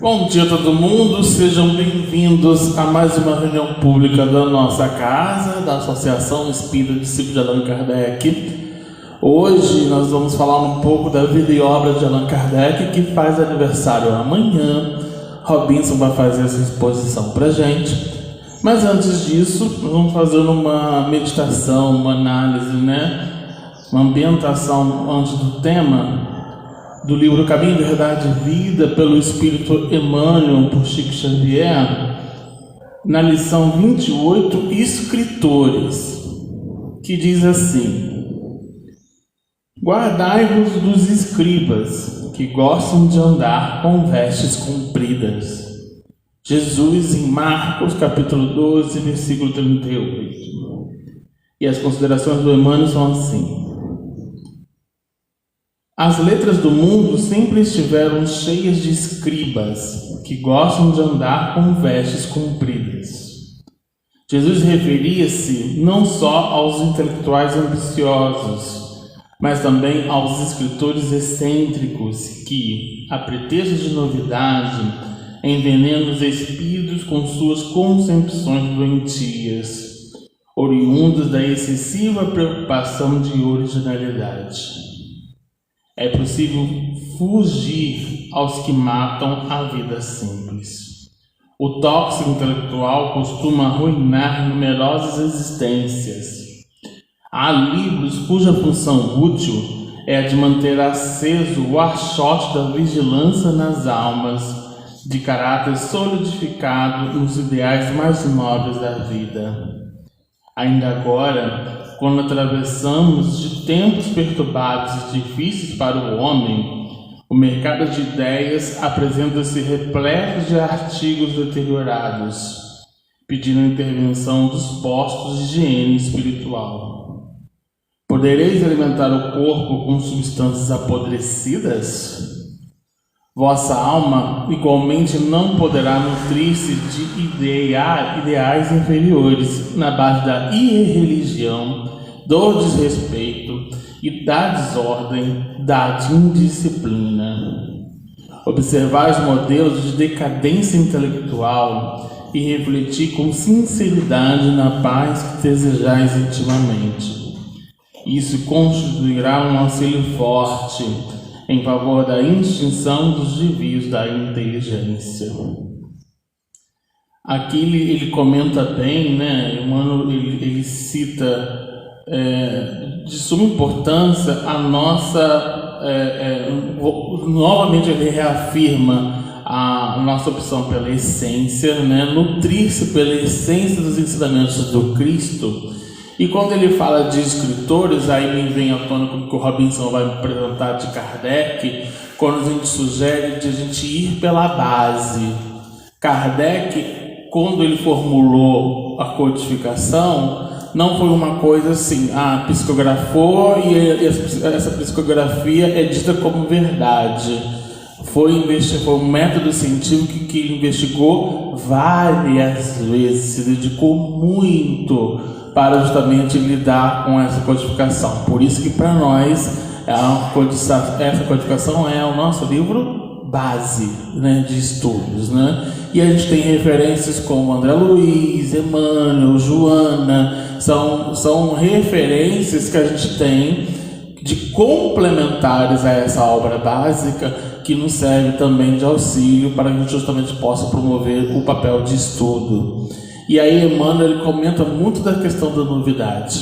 Bom dia a todo mundo, sejam bem-vindos a mais uma reunião pública da nossa casa, da Associação Espírita Discípulos de Allan Kardec. Hoje nós vamos falar um pouco da vida e obra de Allan Kardec, que faz aniversário amanhã. Robinson vai fazer essa exposição pra gente. Mas antes disso, nós vamos fazer uma meditação, uma análise, uma ambientação antes do tema do livro Caminho, Verdade e Vida, pelo Espírito Emmanuel, por Chico Xavier, na lição 28, Escritores, que diz assim: guardai-vos dos escribas, que gostam de andar com vestes compridas. Jesus, em Marcos, capítulo 12, versículo 38. E as considerações do Emmanuel são assim: as letras do mundo sempre estiveram cheias de escribas, que gostam de andar com vestes compridas. Jesus referia-se não só aos intelectuais ambiciosos, mas também aos escritores excêntricos que, a pretexto de novidade, envenenam os espíritos com suas concepções doentias, oriundas da excessiva preocupação de originalidade. É possível fugir aos que matam a vida simples. O tóxico intelectual costuma arruinar numerosas existências. Há livros cuja função útil é a de manter aceso o archote da vigilância nas almas, de caráter solidificado nos ideais mais nobres da vida. Ainda agora, quando atravessamos de tempos perturbados e difíceis para o homem, o mercado de ideias apresenta-se repleto de artigos deteriorados, pedindo a intervenção dos postos de higiene espiritual. Podereis alimentar o corpo com substâncias apodrecidas? Vossa alma igualmente não poderá nutrir-se de ideais inferiores na base da irreligião, do desrespeito e da desordem, da indisciplina. Observar os modelos de decadência intelectual e refletir com sinceridade na paz que desejais intimamente. Isso constituirá um auxílio forte em favor da extinção dos desvios da inteligência. Aqui ele comenta bem, Emmanuel, ele cita de suma importância a nossa, novamente ele reafirma a nossa opção pela essência, nutrir-se pela essência dos ensinamentos do Cristo. E quando ele fala de escritores, aí me vem à tona como que o Robinson vai apresentar de Kardec, quando a gente sugere de a gente ir pela base. Kardec, quando ele formulou a codificação, não foi uma coisa assim, psicografou e essa psicografia é dita como verdade. Foi um método científico que ele investigou várias vezes, se dedicou muito para justamente lidar com essa codificação. Por isso que para nós essa codificação é o nosso livro base de estudos. E a gente tem referências como André Luiz, Emmanuel, Joana, são referências que a gente tem de complementares a essa obra básica, que nos serve também de auxílio para que a gente justamente possa promover o papel de estudo. E aí Emmanuel ele comenta muito da questão da novidade,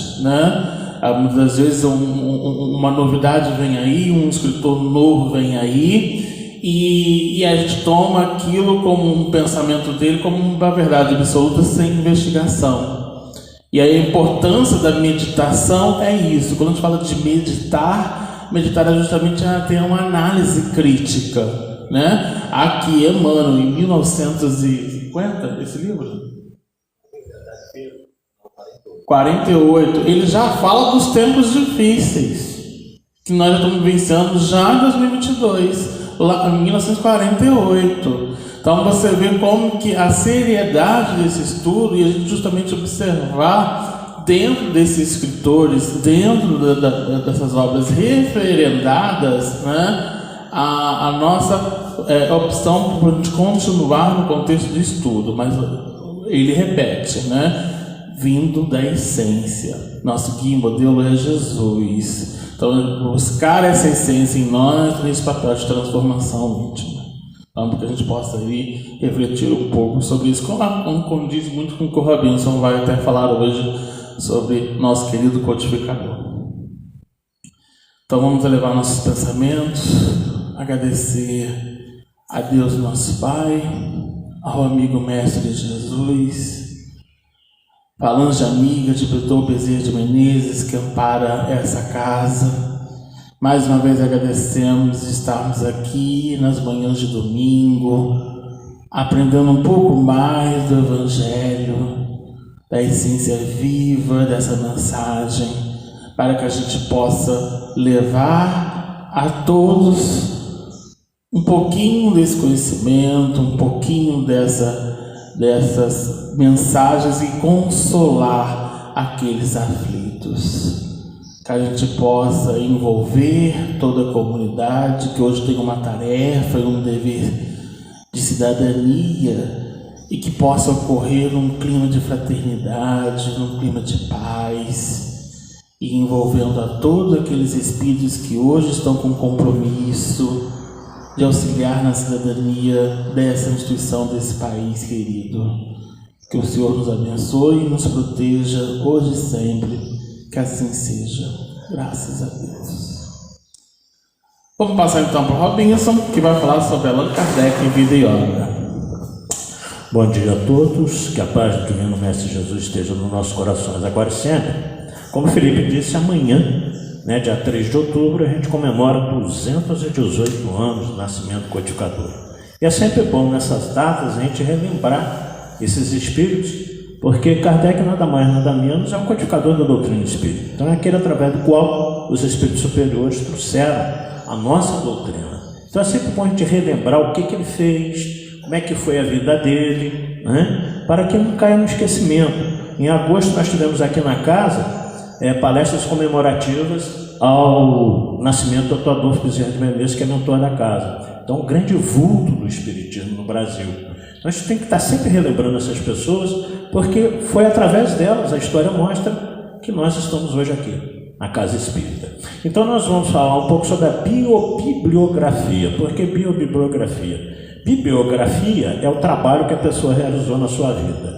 Muitas das vezes uma novidade vem aí, um escritor novo vem aí, e a gente toma aquilo como um pensamento dele como uma verdade absoluta sem investigação. E aí a importância da meditação é isso. Quando a gente fala de meditar é justamente ter uma análise crítica, Aqui Emmanuel, em 1950, esse livro? 48, ele já fala dos tempos difíceis que nós já estamos vivenciando já em 2022, lá em 1948. Então você vê como que a seriedade desse estudo e a gente justamente observar dentro desses escritores, dentro dessas obras referendadas, a nossa opção por continuar no contexto de estudo, mas ele repete, né? Vindo da essência. Nosso guia e modelo é Jesus. Então, buscar essa essência em nós nesse papel de transformação íntima. Então, para que a gente possa aí refletir um pouco sobre isso, como condiz muito com o que o Robinson vai até falar hoje sobre nosso querido codificador. Então, vamos elevar nossos pensamentos, agradecer a Deus nosso Pai, ao amigo mestre Jesus, falando de amiga de Betou Bezerra de Menezes, que ampara essa casa. Mais uma vez agradecemos de estarmos aqui nas manhãs de domingo, aprendendo um pouco mais do Evangelho, da essência viva dessa mensagem, para que a gente possa levar a todos um pouquinho desse conhecimento, um pouquinho dessas mensagens e consolar aqueles aflitos. Que a gente possa envolver toda a comunidade, que hoje tem uma tarefa e um dever de cidadania, e que possa ocorrer num clima de fraternidade, num clima de paz, e envolvendo a todos aqueles espíritos que hoje estão com compromisso de auxiliar na cidadania dessa instituição, desse país querido. Que o Senhor nos abençoe e nos proteja hoje e sempre. Que assim seja, graças a Deus. Vamos passar então para o Robinson, que vai falar sobre Allan Kardec em Vida e Obra. Bom dia a todos, que a paz do Divino Mestre Jesus esteja nos nossos corações agora e sempre. Como o Felipe disse, amanhã, dia 3 de outubro, a gente comemora 218 anos do nascimento do codificador. E é sempre bom nessas datas a gente relembrar esses espíritos, porque Kardec nada mais, nada menos é um codificador da doutrina espírita. Então é aquele através do qual os espíritos superiores trouxeram a nossa doutrina. Então é sempre bom a gente relembrar o que ele fez, como é que foi a vida dele, para que não caia no esquecimento. Em agosto nós tivemos aqui na casa palestras comemorativas ao nascimento do Dr. Adolfo Bezerra de Menezes, que é mentor da casa. Então um grande vulto do espiritismo no Brasil. Então, a gente tem que estar sempre relembrando essas pessoas, porque foi através delas, a história mostra que nós estamos hoje aqui, na Casa Espírita. Então nós vamos falar um pouco sobre a biobibliografia. Por que biobibliografia? Bibliografia é o trabalho que a pessoa realizou na sua vida.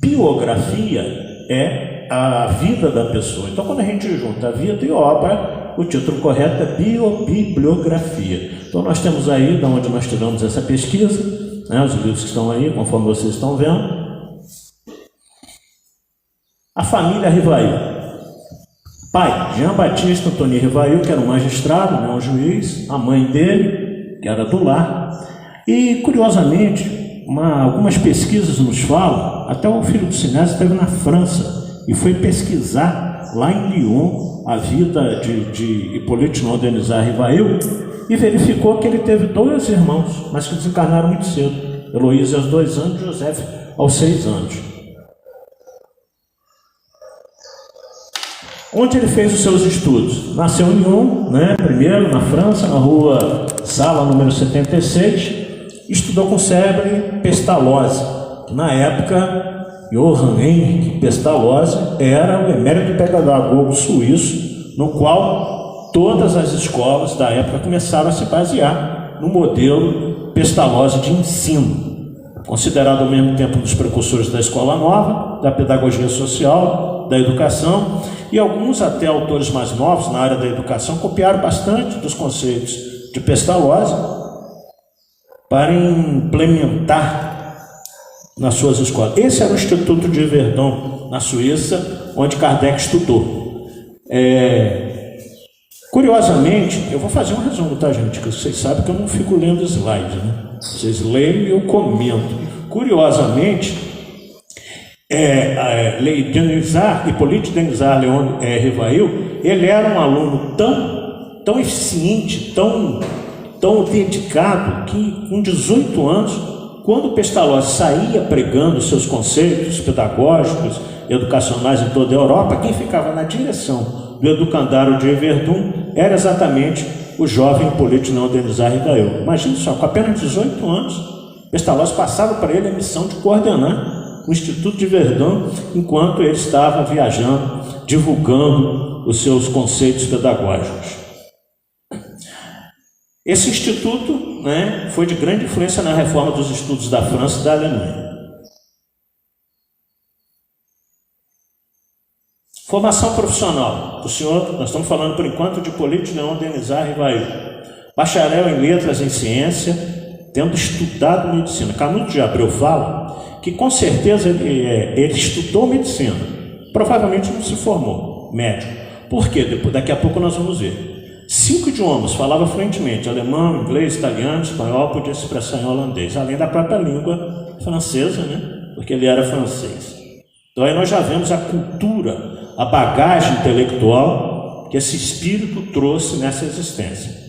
Biografia é a vida da pessoa. Então quando a gente junta a vida e obra, o título correto é biobibliografia. Então nós temos aí, de onde nós tiramos essa pesquisa, os livros que estão aí, conforme vocês estão vendo. A família Rivail. Pai, Jean Batista Antônio Rivail, que era um magistrado, um juiz. A mãe dele, que era do lar. E, curiosamente, algumas pesquisas nos falam, até o filho do Sinésio esteve na França e foi pesquisar lá em Lyon a vida de Hippolyte Denisard Rivail, e verificou que ele teve 2 irmãos, mas que desencarnaram muito cedo. Heloísa aos 2 anos, José aos 6 anos. Onde ele fez os seus estudos? Nasceu em Lyon, primeiro na França, na rua Sala, número 76. Estudou com Cébre Pestalozzi, que na época Johann Henrik Pestalozzi era o emérito pedagogo suíço, no qual todas as escolas da época começaram a se basear no modelo Pestalozzi de ensino, considerado ao mesmo tempo um dos precursores da escola nova, da pedagogia social, da educação, e alguns até autores mais novos na área da educação copiaram bastante dos conceitos de Pestalozzi para implementar nas suas escolas. Esse era o Instituto de Verdun, na Suíça, onde Kardec estudou. Curiosamente, eu vou fazer um resumo, tá, gente? Que vocês sabem que eu não fico lendo slide, Vocês leem e eu comento. Curiosamente, Hippolyte Denisard Rivail, ele era um aluno tão eficiente, tão dedicado, que com 18 anos, quando Pestalozzi saía pregando seus conceitos pedagógicos, educacionais em toda a Europa, quem ficava na direção do educandário de Verdun era exatamente o jovem Hipólito Leão Denisard Rivail. Imagine só, com apenas 18 anos, Pestalozzi passava para ele a missão de coordenar o Instituto de Verdun, enquanto ele estava viajando, divulgando os seus conceitos pedagógicos. Esse instituto, né, foi de grande influência na reforma dos estudos da França e da Alemanha. Formação profissional. O senhor, nós estamos falando por enquanto de Hipólito Leão Denisard Rivail, bacharel em letras em ciência, tendo estudado medicina. Canuto de Abreu fala que com certeza ele estudou medicina, provavelmente não se formou médico. Por quê? Daqui a pouco nós vamos ver. 5 idiomas, falava fluentemente: alemão, inglês, italiano, espanhol, podia se expressar em holandês, além da própria língua francesa, né? Porque ele era francês. Então aí nós já vemos a cultura, a bagagem intelectual que esse espírito trouxe nessa existência.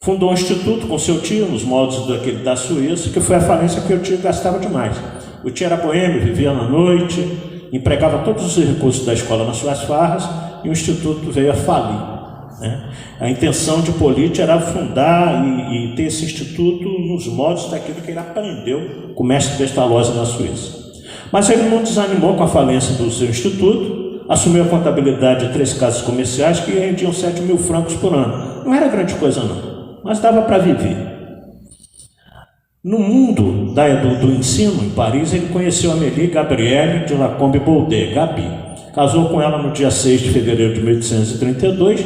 Fundou um instituto com seu tio, nos moldes daquele da Suíça, que foi a falência que o tio gastava demais. O tio era boêmio, vivia na noite, empregava todos os recursos da escola nas suas farras, e o instituto veio a falir. A intenção de Hipólito era fundar e ter esse instituto nos moldes daquilo que ele aprendeu com o mestre Pestalozzi na Suíça. Mas ele não desanimou com a falência do seu instituto, assumiu a contabilidade de 3 casas comerciais que rendiam 7.000 francos por ano. Não era grande coisa não, mas dava para viver. No mundo do ensino, em Paris, ele conheceu Amélie Gabrielle de Lacombe Baudet, Gabi. Casou com ela no dia 6 de fevereiro de 1832.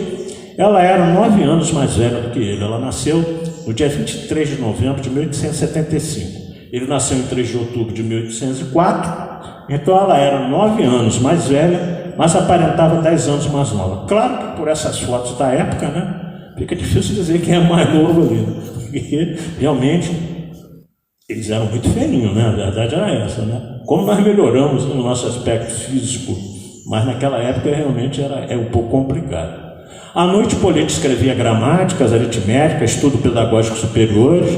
Ela era 9 anos mais velha do que ele. Ela nasceu no dia 23 de novembro de 1875. Ele nasceu em 3 de outubro de 1804. Então ela era 9 anos mais velha, mas aparentava 10 anos mais nova. Claro que por essas fotos da época, né, fica difícil dizer quem é mais novo ali. Porque realmente eles eram muito feinhos, né? A verdade era essa, né? Como nós melhoramos no nosso aspecto físico, mas naquela época realmente era um pouco complicado. À noite, Hipólito escrevia gramáticas, aritmética, estudo pedagógico superiores,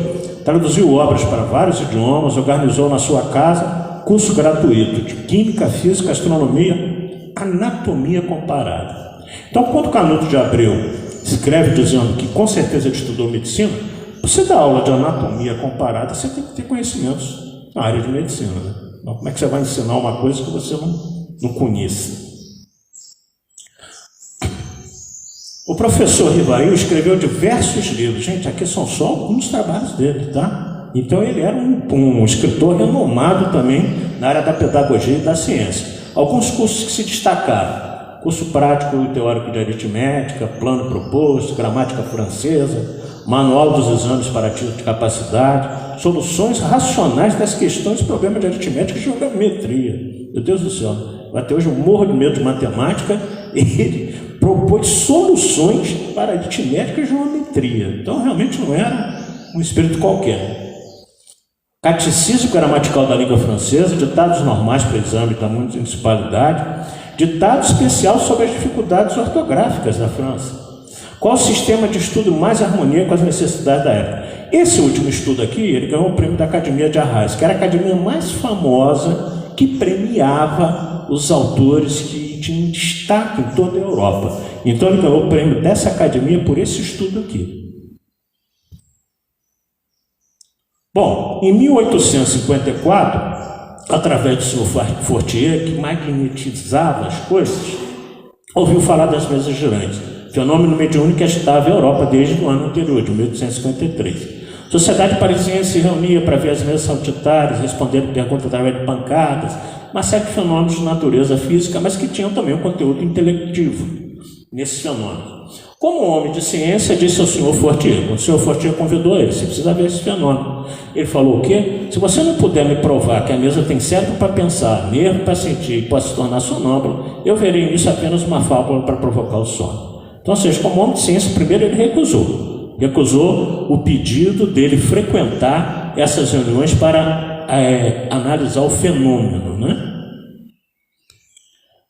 traduziu obras para vários idiomas, organizou na sua casa curso gratuito de química, física, astronomia, anatomia comparada. Então, quando Canuto de Abreu escreve dizendo que com certeza ele estudou medicina, você dá aula de anatomia comparada, você tem que ter conhecimentos na área de medicina, né? Então, como é que você vai ensinar uma coisa que você não conhece? O professor Rivail escreveu diversos livros. Gente, aqui são só alguns trabalhos dele, tá? Então ele era um escritor renomado também na área da pedagogia e da ciência. Alguns cursos que se destacaram: curso prático e teórico de aritmética, plano proposto, gramática francesa, manual dos exames para título de capacidade, soluções racionais das questões e problemas de aritmética e geometria. Meu Deus do céu, até hoje eu morro de medo de matemática. Ele propôs soluções para aritmética e geometria. Então realmente não era um espírito qualquer. Catecismo gramatical da língua francesa, ditados normais para exame da municipalidade, ditado especial sobre as dificuldades ortográficas da França. Qual o sistema de estudo mais harmonia com as necessidades da época? Esse último estudo aqui, ele ganhou o prêmio da Academia de Arras, que era a academia mais famosa que premiava os autores que tinham destaque em toda a Europa. Então ele ganhou o prêmio dessa academia por esse estudo aqui. Bom, em 1854, através do Sr. Fortier, que magnetizava as coisas, ouviu falar das mesas girantes, fenômeno mediúnico que agitava a Europa desde o ano anterior, de 1853. A sociedade parisiense se reunia para ver as mesas saltitárias, respondendo perguntas através de pancadas, uma série de fenômenos de natureza física, mas que tinham também um conteúdo intelectivo nesses fenômenos. Como homem de ciência, disse ao Sr. Fortier, o Sr. Fortier convidou ele: você precisa ver esse fenômeno. Ele falou: o quê? Se você não puder me provar que a mesa tem cérebro para pensar, nervo para sentir e pode se tornar sonâmbulo, eu verei nisso apenas uma fábula para provocar o sono. Então, ou seja, como homem de ciência, primeiro ele recusou o pedido dele frequentar essas reuniões para analisar o fenômeno, né?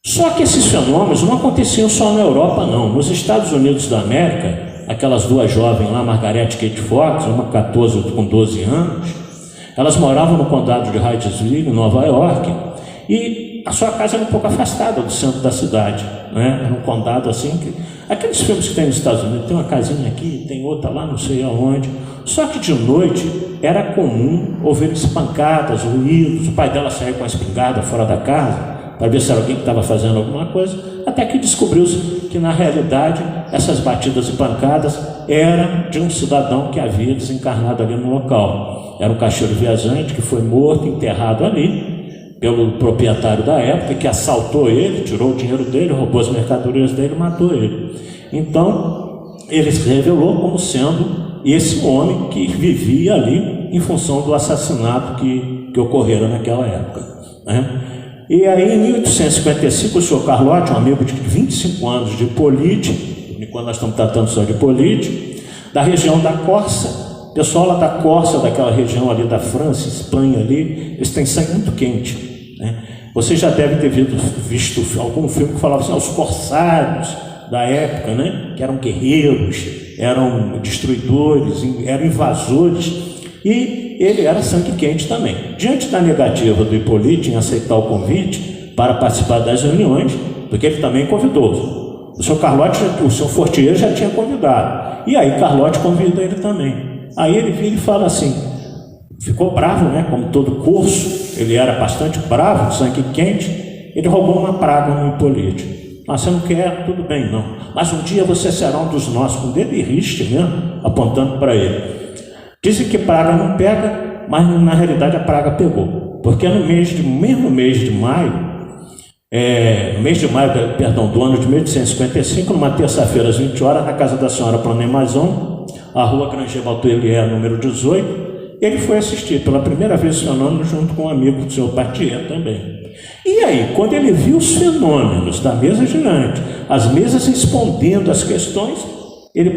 Só que esses fenômenos não aconteciam só na Europa, não. Nos Estados Unidos da América, aquelas duas jovens lá, Margaret e Kate Fox, uma 14 com 12 anos, elas moravam no condado de Hydesville, em Nova York, e a sua casa era um pouco afastada do centro da cidade, né? Era um condado assim, aqueles filmes que tem nos Estados Unidos, tem uma casinha aqui, tem outra lá, não sei aonde. Só que de noite era comum ouvir pancadas, ruídos. O pai dela saía com a espingarda fora da casa para ver se era alguém que estava fazendo alguma coisa, até que descobriu-se que na realidade essas batidas e pancadas eram de um cidadão que havia desencarnado ali no local. Era um caixeiro viajante que foi morto, enterrado ali pelo proprietário da época, que assaltou ele, tirou o dinheiro dele, roubou as mercadorias dele e matou ele. Então ele se revelou como sendo esse homem que vivia ali em função do assassinato que ocorrera naquela época, né? E aí, em 1855, o senhor Carlotti, um amigo de 25 anos de Hipólite, quando nós estamos tratando só de Hipólite, da região da Córcega, o pessoal lá da Córcega, daquela região ali da França, Espanha ali, eles têm sangue muito quente, né? Você já deve ter visto algum filme que falava assim, os corsários da época, né? Que eram guerreiros, eram destruidores, eram invasores, e ele era sangue quente também. Diante da negativa do Hipólite em aceitar o convite para participar das reuniões, porque ele também convidou. O senhor Carlotti, o senhor Fortier já tinha convidado. E aí Carlotti convida ele também. Aí ele vira e fala assim, ficou bravo, né? Como todo curso, ele era bastante bravo, sangue quente. Ele roubou uma praga no Hipólite. Ah, você não quer? Tudo bem, não. Mas um dia você será um dos nossos, com dedo e riste mesmo, apontando para ele. Dizem que praga não pega, mas na realidade a praga pegou. Porque no mesmo mês de maio, do ano de 1855, numa terça-feira às 20 horas, na casa da senhora Planemaison, a rua Granger Baltelier, número 18, ele foi assistir pela primeira vez o fenômeno junto com um amigo do senhor Partier também. E aí, quando ele viu os fenômenos da mesa gigante, as mesas respondendo às questões, ele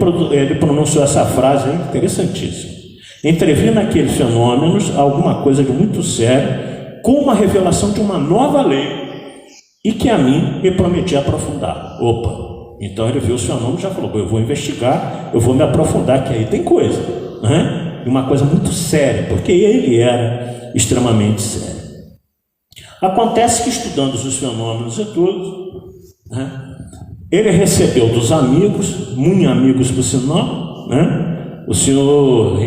pronunciou essa frase aí, interessantíssima. Entrevi naqueles fenômenos alguma coisa de muito sério, com uma revelação de uma nova lei, e que a mim me prometia aprofundar. Opa! Então ele viu os fenômenos e já falou, eu vou investigar, eu vou me aprofundar, que aí tem coisa, né? E uma coisa muito séria, porque ele era extremamente sério. Acontece que estudando os fenômenos e tudo, né, ele recebeu dos amigos, muito amigos por sinal, né? O senhor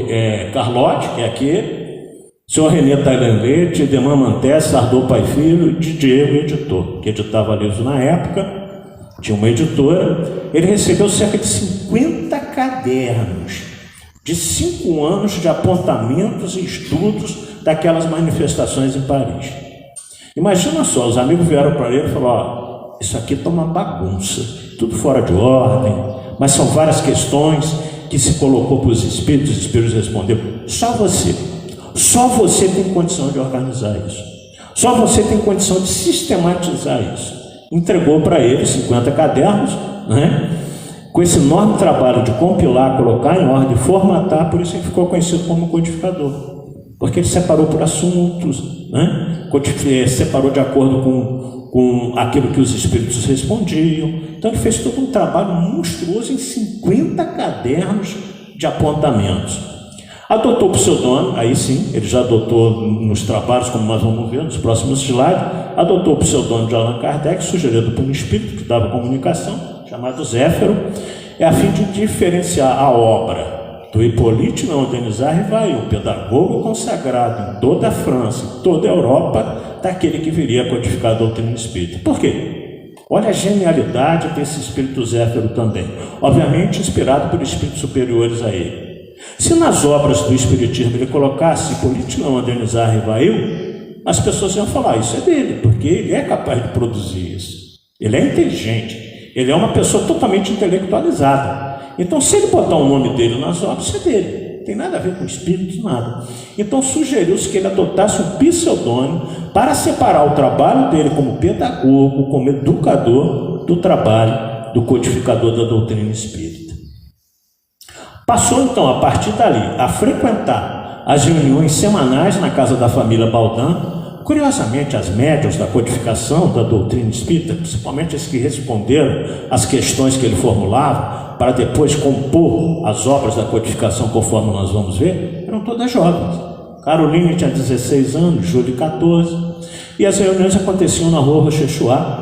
Carlotti, que é aqui, o senhor René Tailanlet, Edemar Mantes, Sardou Pai Filho, Didier, o editor, que editava livros na época, tinha uma editora. Ele recebeu cerca de 50 cadernos, de 5 anos de apontamentos e estudos daquelas manifestações em Paris. Imagina só, os amigos vieram para ele e falaram, isso aqui está uma bagunça, tudo fora de ordem, mas são várias questões que se colocou para os espíritos responderam, só você tem condição de organizar isso, só você tem condição de sistematizar isso. Entregou para ele 50 cadernos, né? Com esse enorme trabalho de compilar, colocar em ordem, formatar, por isso ele ficou conhecido como codificador, porque ele separou por assuntos, né? Separou de acordo com aquilo que os espíritos respondiam. Então ele fez todo um trabalho monstruoso em 50 cadernos de apontamentos. Adotou o pseudônimo, aí sim, ele já adotou nos trabalhos, como nós vamos ver nos próximos slides, adotou o pseudônimo de Allan Kardec, sugerido por um espírito que dava comunicação, chamado Zéfiro, a fim de diferenciar a obra do Hipólite Denisard Rivail, um pedagogo consagrado em toda a França, em toda a Europa, daquele que viria a codificar a doutrina espírita. Por quê? Olha a genialidade desse espírito Zéfiro também, obviamente inspirado por espíritos superiores a ele. Se nas obras do espiritismo ele colocasse Hipólite Denisard Rivail, as pessoas iam falar, isso é dele, porque ele é capaz de produzir isso. Ele é inteligente, ele é uma pessoa totalmente intelectualizada. Então, se ele botar o nome dele nas obras, isso é dele. Não tem nada a ver com espíritos, nada. Então, sugeriu-se que ele adotasse um pseudônimo para separar o trabalho dele como pedagogo, como educador, do trabalho do codificador da doutrina espírita. Passou, então, a partir dali, a frequentar as reuniões semanais na casa da família Baldin. Curiosamente, as médiuns da codificação da doutrina espírita, principalmente as que responderam às questões que ele formulava, para depois compor as obras da codificação, conforme nós vamos ver, eram todas jovens. Caroline tinha 16 anos, Júlio 14, e as reuniões aconteciam na rua Rochechouá.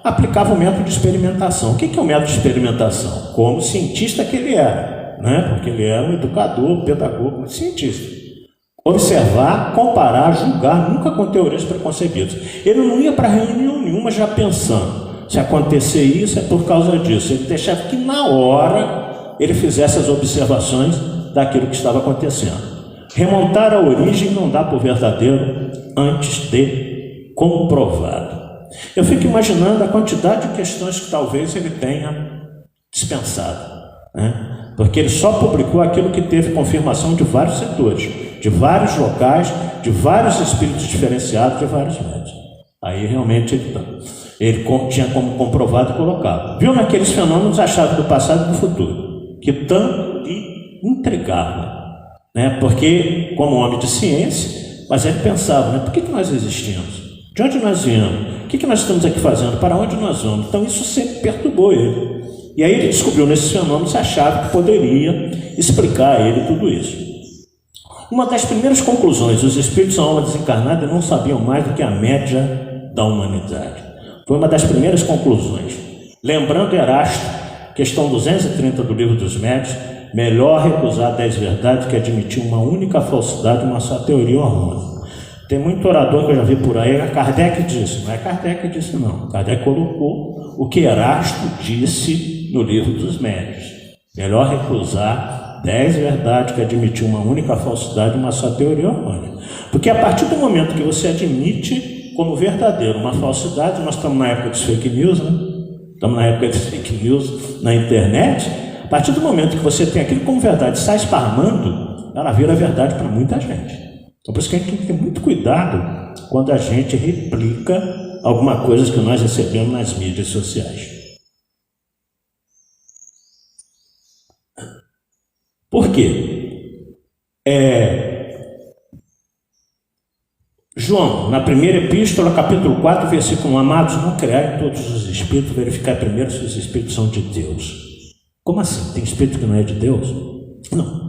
Aplicava o método de experimentação. O que é o método de experimentação? Como cientista que ele era, né? Porque ele era um educador, pedagogo, um cientista. Observar, comparar, julgar, nunca com teorias preconcebidas. Ele não ia para reunião nenhuma já pensando, se acontecer isso é por causa disso. Ele deixava que na hora ele fizesse as observações daquilo que estava acontecendo. Remontar a origem não dá por verdadeiro antes de comprovado. Eu fico imaginando a quantidade de questões que talvez ele tenha dispensado, né? Porque ele só publicou aquilo que teve confirmação de vários setores, de vários locais, de vários espíritos diferenciados, de vários médios. Aí realmente ele tinha como comprovado e colocado. Viu naqueles fenômenos a chave do passado e do futuro, que tanto lhe intrigava, né? Porque, como homem de ciência, mas ele pensava, né? Por que nós existimos? De onde nós viemos? O que nós estamos aqui fazendo? Para onde nós vamos? Então isso sempre perturbou ele. E aí ele descobriu nesses fenômenos a chave que poderia explicar a ele tudo isso. Uma das primeiras conclusões, os espíritos são alma desencarnada e não sabiam mais do que a média da humanidade. Foi uma das primeiras conclusões. Lembrando Erasto, questão 230 do Livro dos Médios, melhor recusar 10 verdades que admitir uma única falsidade, uma só teoria hormônica. Tem muito orador que eu já vi por aí, Kardec disse, não é Kardec que disse não, Kardec colocou o que Erasto disse no Livro dos Médios. Melhor recusar 10 verdades que admitir uma única falsidade, uma só teoria hormônica. Porque a partir do momento que você admite como verdadeiro uma falsidade, nós estamos na época dos fake news, né? Estamos na época dos fake news na internet. A partir do momento que você tem aquilo como verdade, sai esparramando, ela vira verdade para muita gente. Então por isso que a gente tem que ter muito cuidado quando a gente replica alguma coisa que nós recebemos nas mídias sociais. Por quê? João, na primeira epístola, capítulo 4, versículo 1, amados, não creai todos os espíritos, verificai primeiro se os espíritos são de Deus. Como assim? Tem espírito que não é de Deus? Não,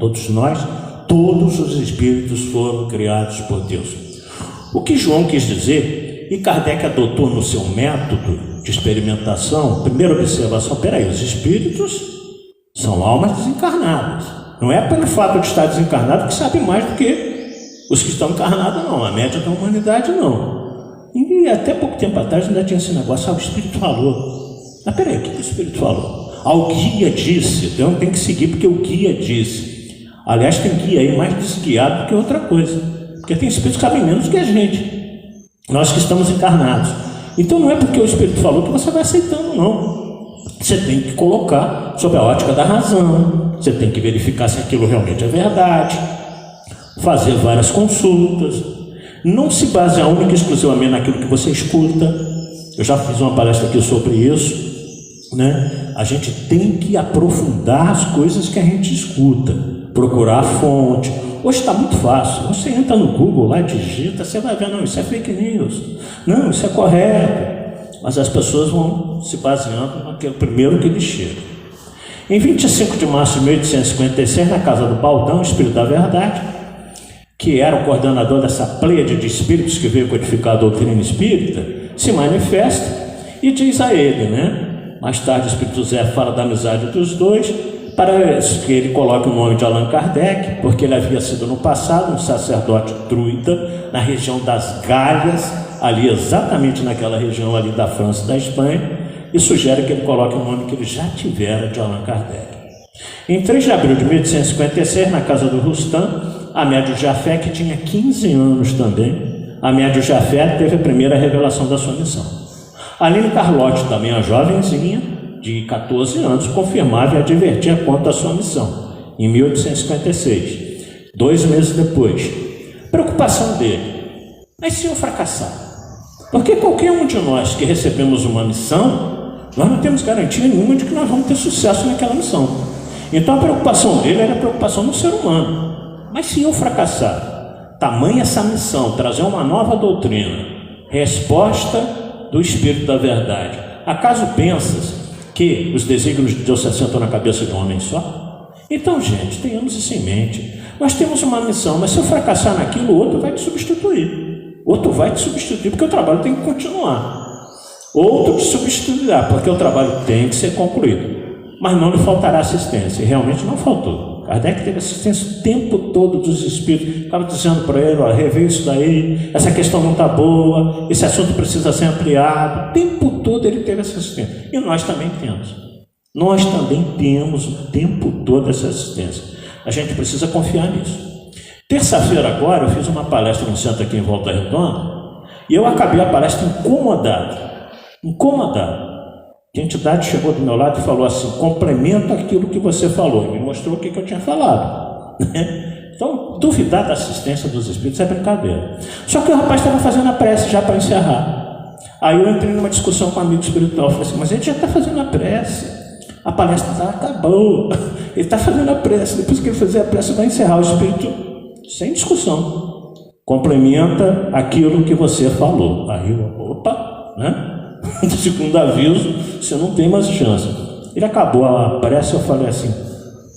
todos os espíritos foram criados por Deus. O que João quis dizer, e Kardec adotou no seu método de experimentação, primeira observação, peraí, os espíritos são almas desencarnadas. Não é pelo fato de estar desencarnado que sabe mais do que os que estão encarnados, não. A média da humanidade, não. E até pouco tempo atrás ainda tinha esse negócio, o Espírito falou. Mas peraí, o que o Espírito falou? O guia disse, então tem que seguir porque o guia disse. Aliás, tem guia aí mais desguiado do que outra coisa. Porque tem espíritos que sabem menos que a gente. Nós que estamos encarnados. Então não é porque o Espírito falou que você vai aceitando, não. Você tem que colocar sob a ótica da razão. Você tem que verificar se aquilo realmente é verdade. Fazer várias consultas. Não se basear única e exclusivamente naquilo que você escuta. Eu já fiz uma palestra aqui sobre isso, né? A gente tem que aprofundar as coisas que a gente escuta, procurar a fonte. Hoje está muito fácil, você entra no Google lá, digita, você vai ver, não, isso é fake news, não, isso é correto, mas as pessoas vão se baseando naquele primeiro que lhes chega. Em 25 de março de 1856, na casa do Baldão, Espírito da Verdade, que era o coordenador dessa pleiade de espíritos que veio codificar a doutrina espírita, se manifesta e diz a ele, né? Mais tarde o Espírito Zé fala da amizade dos dois, para que ele coloque o nome de Allan Kardec, porque ele havia sido no passado um sacerdote druida na região das Galhas, ali exatamente naquela região ali da França e da Espanha, e sugere que ele coloque o nome que ele já tivera de Allan Kardec. Em 3 de abril de 1856, na casa do Rustam, a médium Jafé, que tinha 15 anos também, a médium Jafé teve a primeira revelação da sua missão. Aline Carlotti, também a jovenzinha, de 14 anos, confirmava e advertia quanto à sua missão, em 1856, 2 meses depois. Preocupação dele, mas se eu fracassar? Porque qualquer um de nós que recebemos uma missão, nós não temos garantia nenhuma de que nós vamos ter sucesso naquela missão. Então a preocupação dele era a preocupação do ser humano. Mas se eu fracassar? Tamanha essa missão, trazer uma nova doutrina, resposta do Espírito da Verdade. Acaso pensas que os desígnios de Deus se assentam na cabeça de um homem só? Então, gente, tenhamos isso em mente. Nós temos uma missão, mas se eu fracassar naquilo, o outro vai te substituir. Outro vai te substituir, porque o trabalho tem que continuar. Outro te substituirá, porque o trabalho tem que ser concluído. Mas não lhe faltará assistência, e realmente não faltou. Kardec teve assistência o tempo todo dos espíritos, estava dizendo para ele, ó, revê isso daí, essa questão não está boa, esse assunto precisa ser ampliado. O tempo todo ele teve essa assistência. E nós também temos. Nós também temos o tempo todo essa assistência. A gente precisa confiar nisso. Terça-feira agora eu fiz uma palestra no centro aqui em Volta Redonda, e eu acabei a palestra incomodado. A entidade chegou do meu lado e falou assim: complementa aquilo que você falou, e me mostrou o que eu tinha falado. Então, duvidar da assistência dos espíritos é brincadeira. Só que o rapaz estava fazendo a prece já para encerrar. Aí eu entrei numa discussão com um amigo espiritual, falei assim: mas ele já está fazendo a prece, a palestra já acabou, ele está fazendo a prece, depois que ele fizer a prece vai encerrar. O espírito, sem discussão, complementa aquilo que você falou. Aí eu, opa, né? No segundo aviso, você não tem mais chance. Ele acabou a prece, eu falei assim: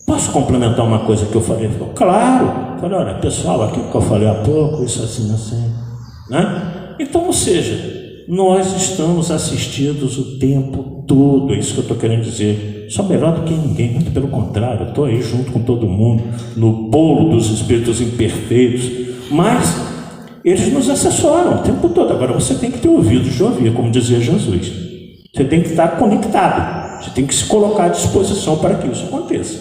posso complementar uma coisa que eu falei? Ele falou: claro. Eu falei: olha, pessoal, aquilo que eu falei há pouco, isso assim, né? Então, ou seja, nós estamos assistidos o tempo todo, é isso que eu estou querendo dizer. Sou melhor do que ninguém, muito pelo contrário, eu estou aí junto com todo mundo, no bolo dos espíritos imperfeitos, mas eles nos assessoram o tempo todo. Agora você tem que ter ouvidos de ouvir, como dizia Jesus. Você tem que estar conectado, você tem que se colocar à disposição para que isso aconteça,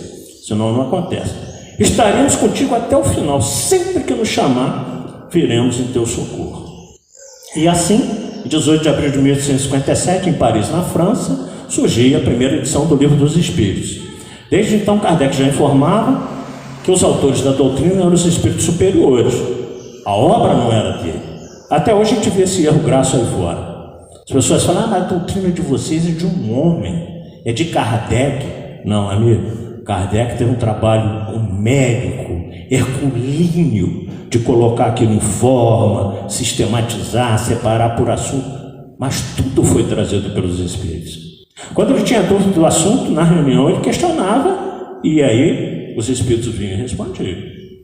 senão não acontece. Estaremos contigo até o final, sempre que nos chamar, viremos em teu socorro. E assim, em 18 de abril de 1857, em Paris, na França, surgia a primeira edição do Livro dos Espíritos. Desde então, Kardec já informava que os autores da doutrina eram os espíritos superiores. A obra não era dele. Até hoje a gente vê esse erro graço aí fora. As pessoas falam: mas a doutrina de vocês é de um homem, é de Kardec. Não, amigo, Kardec teve um trabalho médico, herculíneo, de colocar aquilo em forma, sistematizar, separar por assunto, mas tudo foi trazido pelos espíritos. Quando ele tinha dúvida do assunto, na reunião ele questionava, e aí os espíritos vinham e respondiam.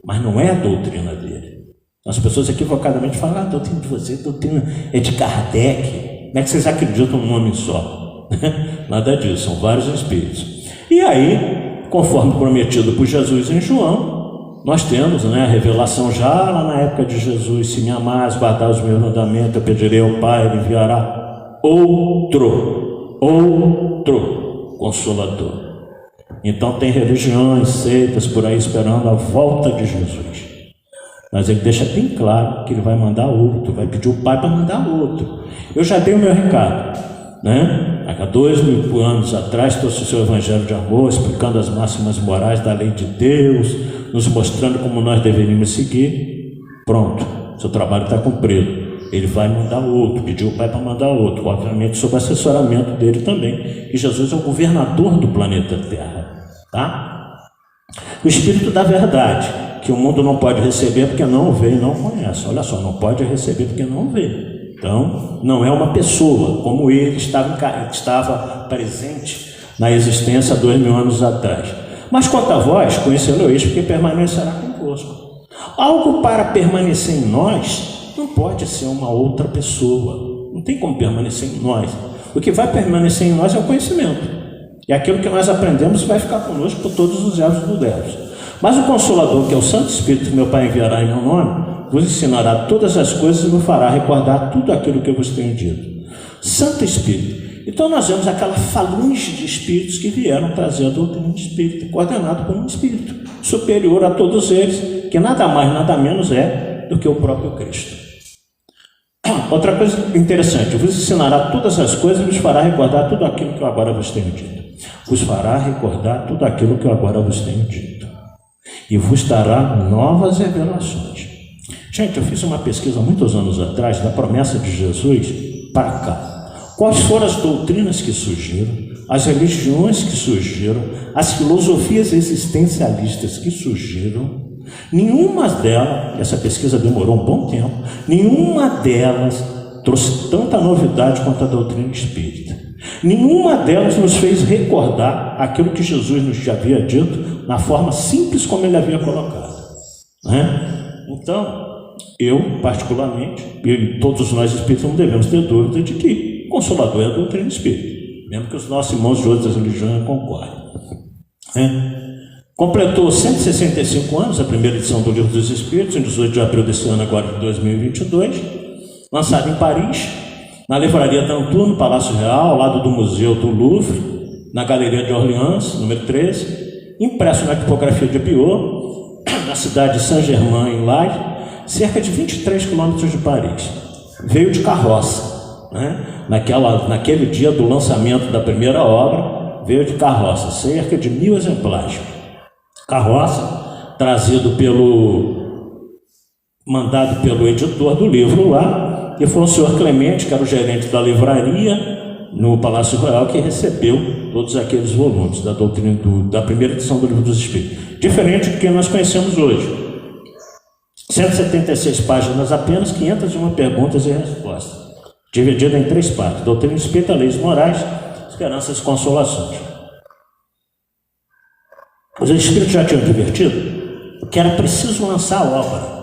Mas não é a doutrina dele. As pessoas equivocadamente falam: a doutrina de vocês, a doutrina é de Kardec. Como é que vocês acreditam num homem só? Nada disso, são vários espíritos. E aí, conforme prometido por Jesus em João, nós temos, né, a revelação já lá na época de Jesus: se me amares, guardar os meus mandamentos, eu pedirei ao Pai, ele enviará outro Consolador. Então tem religiões, seitas por aí esperando a volta de Jesus. Mas ele deixa bem claro que ele vai mandar outro, vai pedir o Pai para mandar outro. Eu já dei o meu recado, né? Há 2000 anos atrás trouxe o seu evangelho de amor, explicando as máximas morais da lei de Deus, nos mostrando como nós deveríamos seguir. Pronto, seu trabalho está cumprido. Ele vai mandar outro, pediu o Pai para mandar outro, obviamente sob assessoramento dele também, que Jesus é o governador do planeta Terra, tá? O Espírito da Verdade, que o mundo não pode receber porque não vê e não conhece. Olha só, não pode receber porque não vê. Então, não é uma pessoa, como ele estava presente na existência há 2000 anos atrás. Mas quanto a vós, conhecê-lo-eis, porque permanecerá convosco. Algo para permanecer em nós não pode ser uma outra pessoa. Não tem como permanecer em nós. O que vai permanecer em nós é o conhecimento. E aquilo que nós aprendemos vai ficar conosco por todos os elos do Deus. Mas o Consolador, que é o Santo Espírito que meu Pai enviará em meu nome, vos ensinará todas as coisas e vos fará recordar tudo aquilo que eu vos tenho dito. Santo Espírito. Então nós vemos aquela falange de espíritos que vieram trazer a doutrina de espírito, coordenado por um espírito superior a todos eles, que nada mais, nada menos é do que o próprio Cristo. Outra coisa interessante: vos ensinará todas as coisas e vos fará recordar tudo aquilo que eu agora vos tenho dito. Vos fará recordar tudo aquilo que eu agora vos tenho dito. E vos dará novas revelações. Gente, eu fiz uma pesquisa muitos anos atrás da promessa de Jesus para cá. Quais foram as doutrinas que surgiram, as religiões que surgiram, as filosofias existencialistas que surgiram? Nenhuma delas, essa pesquisa demorou um bom tempo, nenhuma delas trouxe tanta novidade quanto a doutrina espírita. Nenhuma delas nos fez recordar aquilo que Jesus nos havia dito na forma simples como ele havia colocado. né? Então, eu, particularmente, e todos nós espíritas não devemos ter dúvida de que o Consolador é a doutrina espírita, mesmo que os nossos irmãos de outras religiões concordem, né? Completou 165 anos a primeira edição do Livro dos Espíritos, em 18 de abril desse ano, agora de 2022, lançado em Paris, na Livraria Dantour, no Palácio Real, ao lado do Museu do Louvre, na Galeria de Orleans, número 13, impresso na tipografia de Biot, na cidade de Saint-Germain-en-Laye, cerca de 23 quilômetros de Paris. Veio de carroça, né? Naquele dia do lançamento da primeira obra, veio de carroça, cerca de 1000 exemplares. Carroça, mandado pelo editor do livro lá, e foi o senhor Clemente, que era o gerente da livraria no Palácio Real, que recebeu todos aqueles volumes da doutrina da primeira edição do Livro dos Espíritos. Diferente do que nós conhecemos hoje. 176 páginas apenas, 501 perguntas e respostas, dividida em 3 partes: doutrina espírita, leis morais, esperanças e consolações. Os espíritos já tinham advertido que era preciso lançar a obra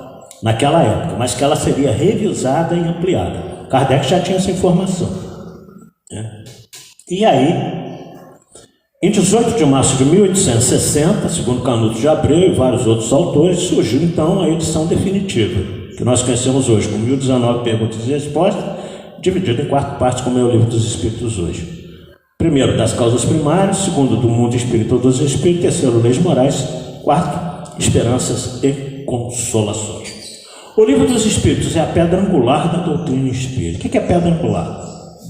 naquela época, mas que ela seria revisada e ampliada. Kardec já tinha essa informação, né? E aí, em 18 de março de 1860, segundo Canuto de Abreu e vários outros autores, surgiu então a edição definitiva, que nós conhecemos hoje, com 1019 perguntas e respostas, dividida em 4 partes, como é o Livro dos Espíritos hoje. Primeiro, das causas primárias; segundo, do mundo espírita ou dos espíritos; terceiro, leis morais; quarto, esperanças e consolações. O Livro dos Espíritos é a pedra angular da doutrina espírita. O que é pedra angular?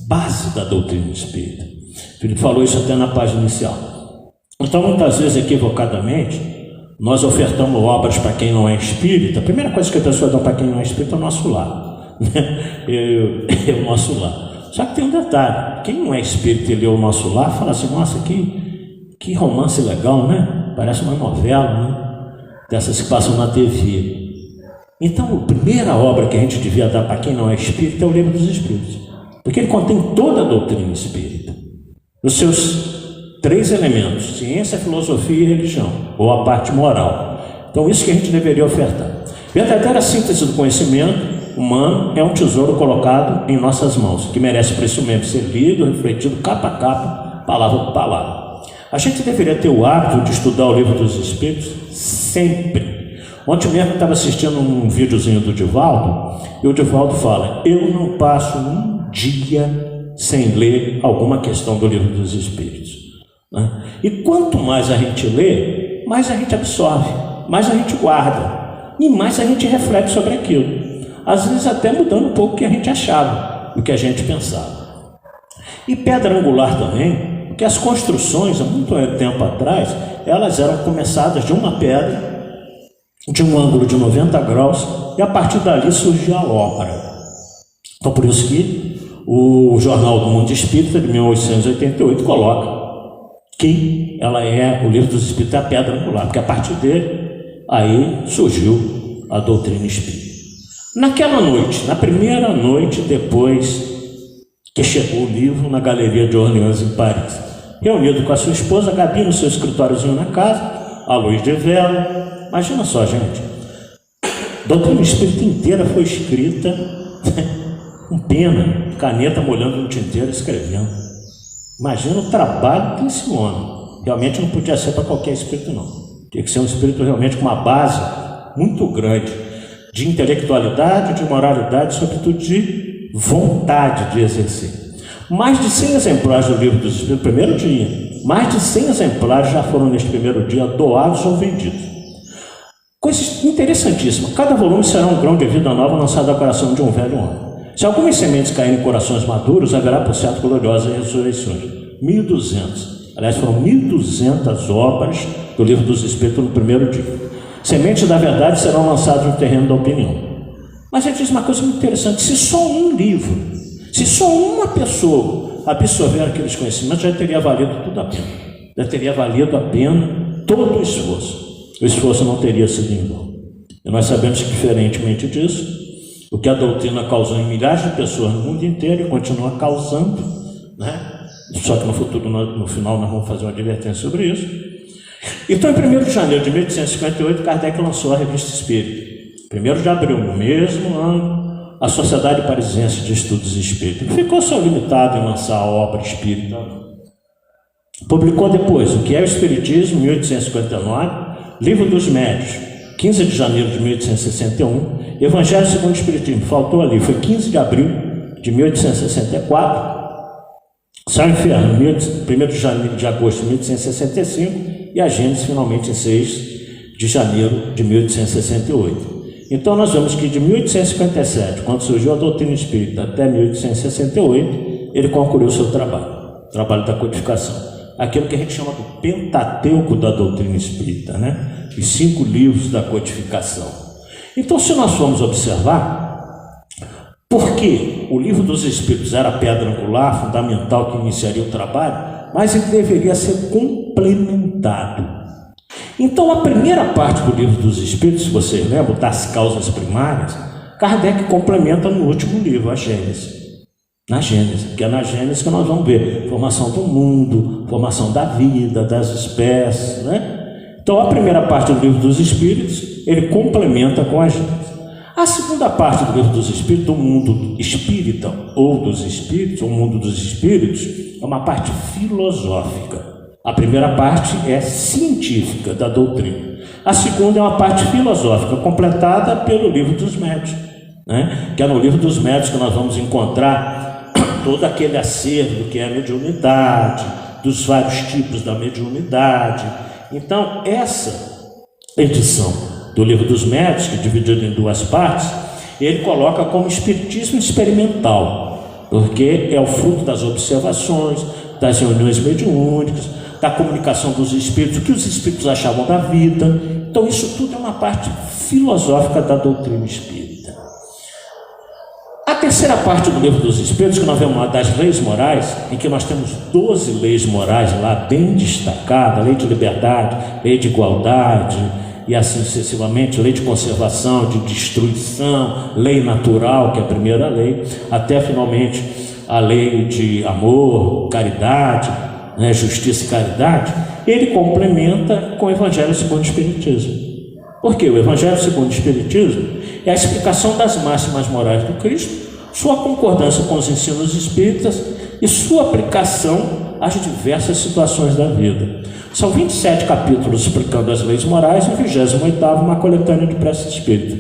Base da doutrina espírita. Ele falou isso até na página inicial. Então, muitas vezes, equivocadamente, nós ofertamos obras para quem não é espírita. A primeira coisa que a pessoa dá para quem não é espírita é o nosso lar, né? É o nosso lar. Só que tem um detalhe: quem não é espírita e lê o nosso lar, fala assim: nossa, que romance legal, né? Parece uma novela, né? Dessas que passam na TV. Então, a primeira obra que a gente devia dar para quem não é espírita é o Livro dos Espíritos, porque ele contém toda a doutrina espírita, nos seus 3 elementos: ciência, filosofia e religião, ou a parte moral. Então, isso que a gente deveria ofertar. Verdadeira síntese do conhecimento humano é um tesouro colocado em nossas mãos, que merece preço ser lido, refletido capa a capa, palavra por palavra. A gente deveria ter o hábito de estudar o Livro dos Espíritos sempre. Ontem mesmo estava assistindo um videozinho do Divaldo, e o Divaldo fala: eu não passo um dia sem ler alguma questão do Livro dos Espíritos, né? E quanto mais a gente lê, mais a gente absorve, mais a gente guarda, e mais a gente reflete sobre aquilo. Às vezes até mudando um pouco o que a gente achava, o que a gente pensava. E pedra angular também, porque as construções, há muito tempo atrás, elas eram começadas de uma pedra, de um ângulo de 90 graus, e a partir dali surgiu a obra. Então, por isso que o Jornal do Mundo Espírita, de 1888, coloca que o Livro dos Espíritos é a pedra angular, porque a partir dele, aí surgiu a doutrina espírita. Naquela noite, na primeira noite depois que chegou o livro na Galeria de Orleans, em Paris, reunido com a sua esposa, Gabi, no seu escritóriozinho na casa, à luz de vela. Imagina só, gente, a doutrina espírita inteira foi escrita com pena, caneta, molhando no tinteiro, escrevendo. Imagina o trabalho que esse homem. Realmente não podia ser para qualquer espírito, não. Tinha que ser um espírito realmente com uma base muito grande de intelectualidade, de moralidade, sobretudo de vontade de exercer. Mais de 100 exemplares do Livro dos Espíritos, no primeiro dia, mais de 100 exemplares já foram neste primeiro dia doados ou vendidos. Coisa interessantíssima: cada volume será um grão de vida nova lançado ao coração de um velho homem. Se algumas sementes caírem em corações maduros, haverá por certo gloriosas ressurreições. 1.200, aliás, foram 1.200 obras do Livro dos Espíritos no primeiro dia. Sementes da verdade serão lançadas no terreno da opinião. Mas ele diz uma coisa muito interessante: se só um livro, se só uma pessoa absorver aqueles conhecimentos, já teria valido tudo a pena. Já teria valido a pena todo o esforço. O esforço não teria sido em vão. E nós sabemos que, diferentemente disso, o que a doutrina causou em milhares de pessoas no mundo inteiro e continua causando, né? Só que no futuro, no final, nós vamos fazer uma advertência sobre isso. Então, em 1º de janeiro de 1858, Kardec lançou a Revista Espírita. 1º de abril, no mesmo ano, a Sociedade Parisiense de Estudos Espíritas. Não ficou só limitado em lançar a obra espírita, não. Publicou depois O que é o Espiritismo, 1859, Livro dos Médios, 15 de janeiro de 1861, Evangelho segundo o Espiritismo, faltou ali, foi 15 de abril de 1864, Céu e Inferno, 1º de agosto de 1865, e a Gênesis, finalmente, em 6 de janeiro de 1868. Então, nós vemos que de 1857, quando surgiu a doutrina espírita, até 1868, ele concluiu o seu trabalho, o trabalho da codificação. Aquilo que a gente chama do Pentateuco da doutrina espírita, né? Os 5 livros da codificação. Então, se nós formos observar, por que o Livro dos Espíritos era a pedra angular, fundamental, que iniciaria o trabalho, mas ele deveria ser complementado. Então, a primeira parte do Livro dos Espíritos, se vocês lembram, das causas primárias, Kardec complementa no último livro, a Gênesis. Na Gênesis, que é na Gênesis que nós vamos ver formação do mundo, formação da vida, das espécies, né? Então, a primeira parte do Livro dos Espíritos, ele complementa com a Gênesis. A segunda parte do Livro dos Espíritos, do mundo espírita ou dos espíritos, o mundo dos espíritos, é uma parte filosófica. A primeira parte é científica da doutrina. A segunda é uma parte filosófica, completada pelo Livro dos Médios, né? Que é no Livro dos Médios que nós vamos encontrar todo aquele acervo do que é a mediunidade, dos vários tipos da mediunidade. Então, essa edição do Livro dos Médios, que é dividido em 2 partes, ele coloca como espiritismo experimental, porque é o fruto das observações, das reuniões mediúnicas, da comunicação dos espíritos, o que os espíritos achavam da vida. Então, isso tudo é uma parte filosófica da doutrina espírita. A terceira parte do Livro dos Espíritos, que nós vemos lá das leis morais, em que nós temos 12 leis morais lá bem destacadas: lei de liberdade, lei de igualdade, e assim sucessivamente, lei de conservação, de destruição, lei natural, que é a primeira lei, até finalmente a lei de amor, caridade, né, justiça e caridade. Ele complementa com o Evangelho segundo o Espiritismo. Por quê? O Evangelho segundo o Espiritismo é a explicação das máximas morais do Cristo, sua concordância com os ensinos espíritas e sua aplicação às diversas situações da vida. São 27 capítulos explicando as leis morais e o 28º uma coletânea de prece espírita.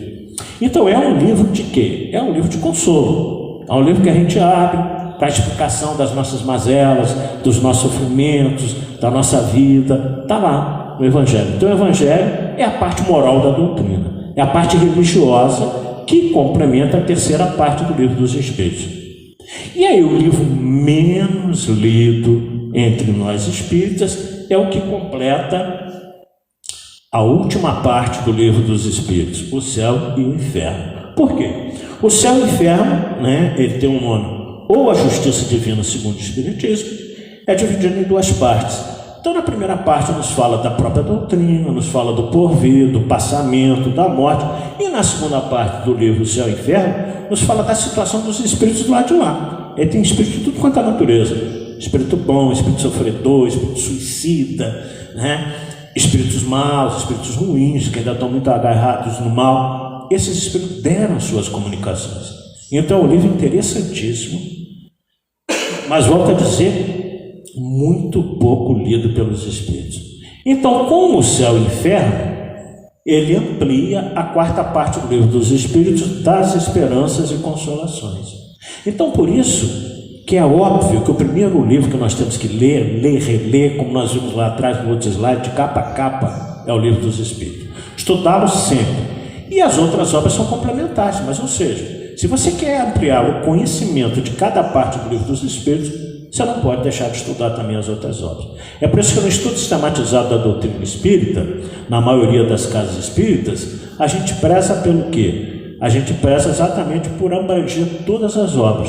Então é um livro de quê? É um livro de consolo. É um livro que a gente abre para a explicação das nossas mazelas, dos nossos sofrimentos, da nossa vida. Está lá no Evangelho. Então o Evangelho é a parte moral da doutrina, é a parte religiosa que complementa a terceira parte do Livro dos Espíritos. E aí o livro menos lido entre nós espíritas é o que completa a última parte do Livro dos Espíritos, o céu e o inferno. Por quê? O céu e o inferno, né, ele tem um nome, ou a justiça divina segundo o Espiritismo, é dividido em 2 partes. Então, na primeira parte nos fala da própria doutrina, nos fala do porvir, do passamento, da morte. E na segunda parte do livro Céu e Inferno, nos fala da situação dos espíritos do lado de lá. Ele tem espírito de tudo quanto é natureza. Espírito bom, espírito sofredor, espírito suicida, né? Espíritos maus, espíritos ruins, que ainda estão muito agarrados no mal. Esses espíritos deram suas comunicações. Então, é um livro interessantíssimo, mas volto a dizer, muito pouco lido pelos espíritos. Então, como o céu e o inferno, ele amplia a 4ª parte do Livro dos Espíritos, das esperanças e consolações. Então, por isso que é óbvio que o primeiro livro que nós temos que ler, reler, como nós vimos lá atrás no outro slide, de capa a capa, é o Livro dos Espíritos. Estudá-lo sempre. E as outras obras são complementares, mas, ou seja, se você quer ampliar o conhecimento de cada parte do Livro dos Espíritos, você não pode deixar de estudar também as outras obras. É por isso que no estudo sistematizado da doutrina espírita, na maioria das casas espíritas, a gente preza pelo quê? A gente preza exatamente por abranger todas as obras.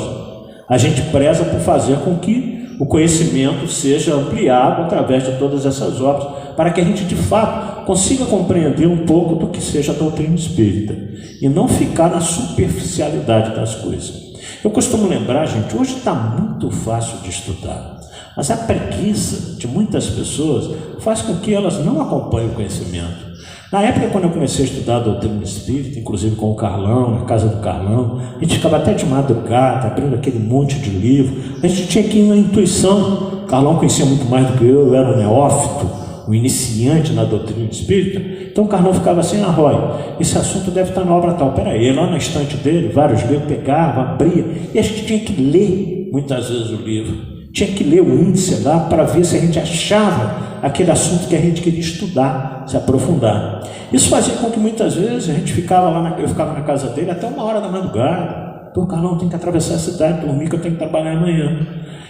A gente preza por fazer com que o conhecimento seja ampliado através de todas essas obras, para que a gente de fato consiga compreender um pouco do que seja a doutrina espírita e não ficar na superficialidade das coisas. Eu costumo lembrar, gente, hoje está muito fácil de estudar. Mas a preguiça de muitas pessoas faz com que elas não acompanhem o conhecimento. Na época, quando eu comecei a estudar a doutrina espírita, inclusive com o Carlão, na casa do Carlão, a gente ficava até de madrugada, abrindo aquele monte de livro. A gente tinha que ir na intuição. O Carlão conhecia muito mais do que eu era um neófito, um iniciante na doutrina espírita. Então o Carlão ficava assim: Roy, esse assunto deve estar na obra tal. Peraí, lá na estante dele, vários livros, pegava, abria, e a gente tinha que ler muitas vezes o livro. Tinha que ler o índice lá para ver se a gente achava aquele assunto que a gente queria estudar, se aprofundar. Isso fazia com que muitas vezes a gente ficava lá, eu ficava na casa dele até 1h da madrugada. Pô, Carlão, tem que atravessar a cidade, dormir, que eu tenho que trabalhar amanhã.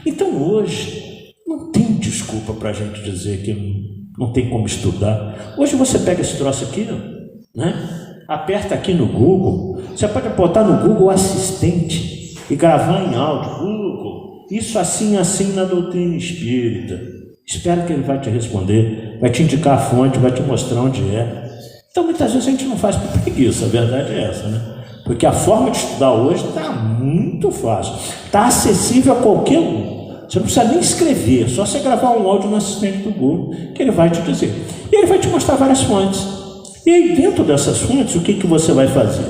Então hoje não tem desculpa para a gente dizer que não tem como estudar. Hoje você pega esse troço aqui, né? Aperta aqui no Google, você pode botar no Google Assistente e gravar em áudio. Google, isso assim, assim na doutrina espírita. Espero que ele vai te responder, vai te indicar a fonte, vai te mostrar onde é. Então muitas vezes a gente não faz por preguiça, a verdade é essa, né? Porque a forma de estudar hoje está muito fácil, está acessível a qualquer um. Você não precisa nem escrever, só você gravar um áudio no assistente do Google, que ele vai te dizer. E ele vai te mostrar várias fontes. E aí dentro dessas fontes, o que você vai fazer?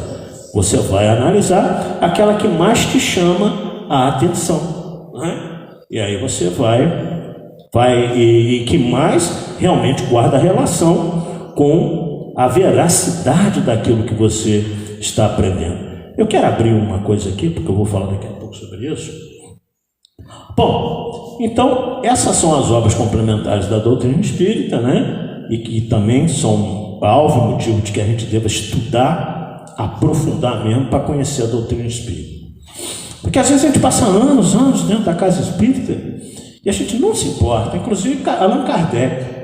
Você vai analisar aquela que mais te chama a atenção, né? E aí você vai e que mais realmente guarda relação com a veracidade daquilo que você está aprendendo. Eu quero abrir uma coisa aqui, porque eu vou falar daqui a pouco sobre isso. Bom, então essas são as obras complementares da doutrina espírita, né? E que também são alvo e motivo de que a gente deva estudar, aprofundar mesmo para conhecer a doutrina espírita. Porque às vezes a gente passa anos dentro da casa espírita e a gente não se importa. Inclusive Allan Kardec.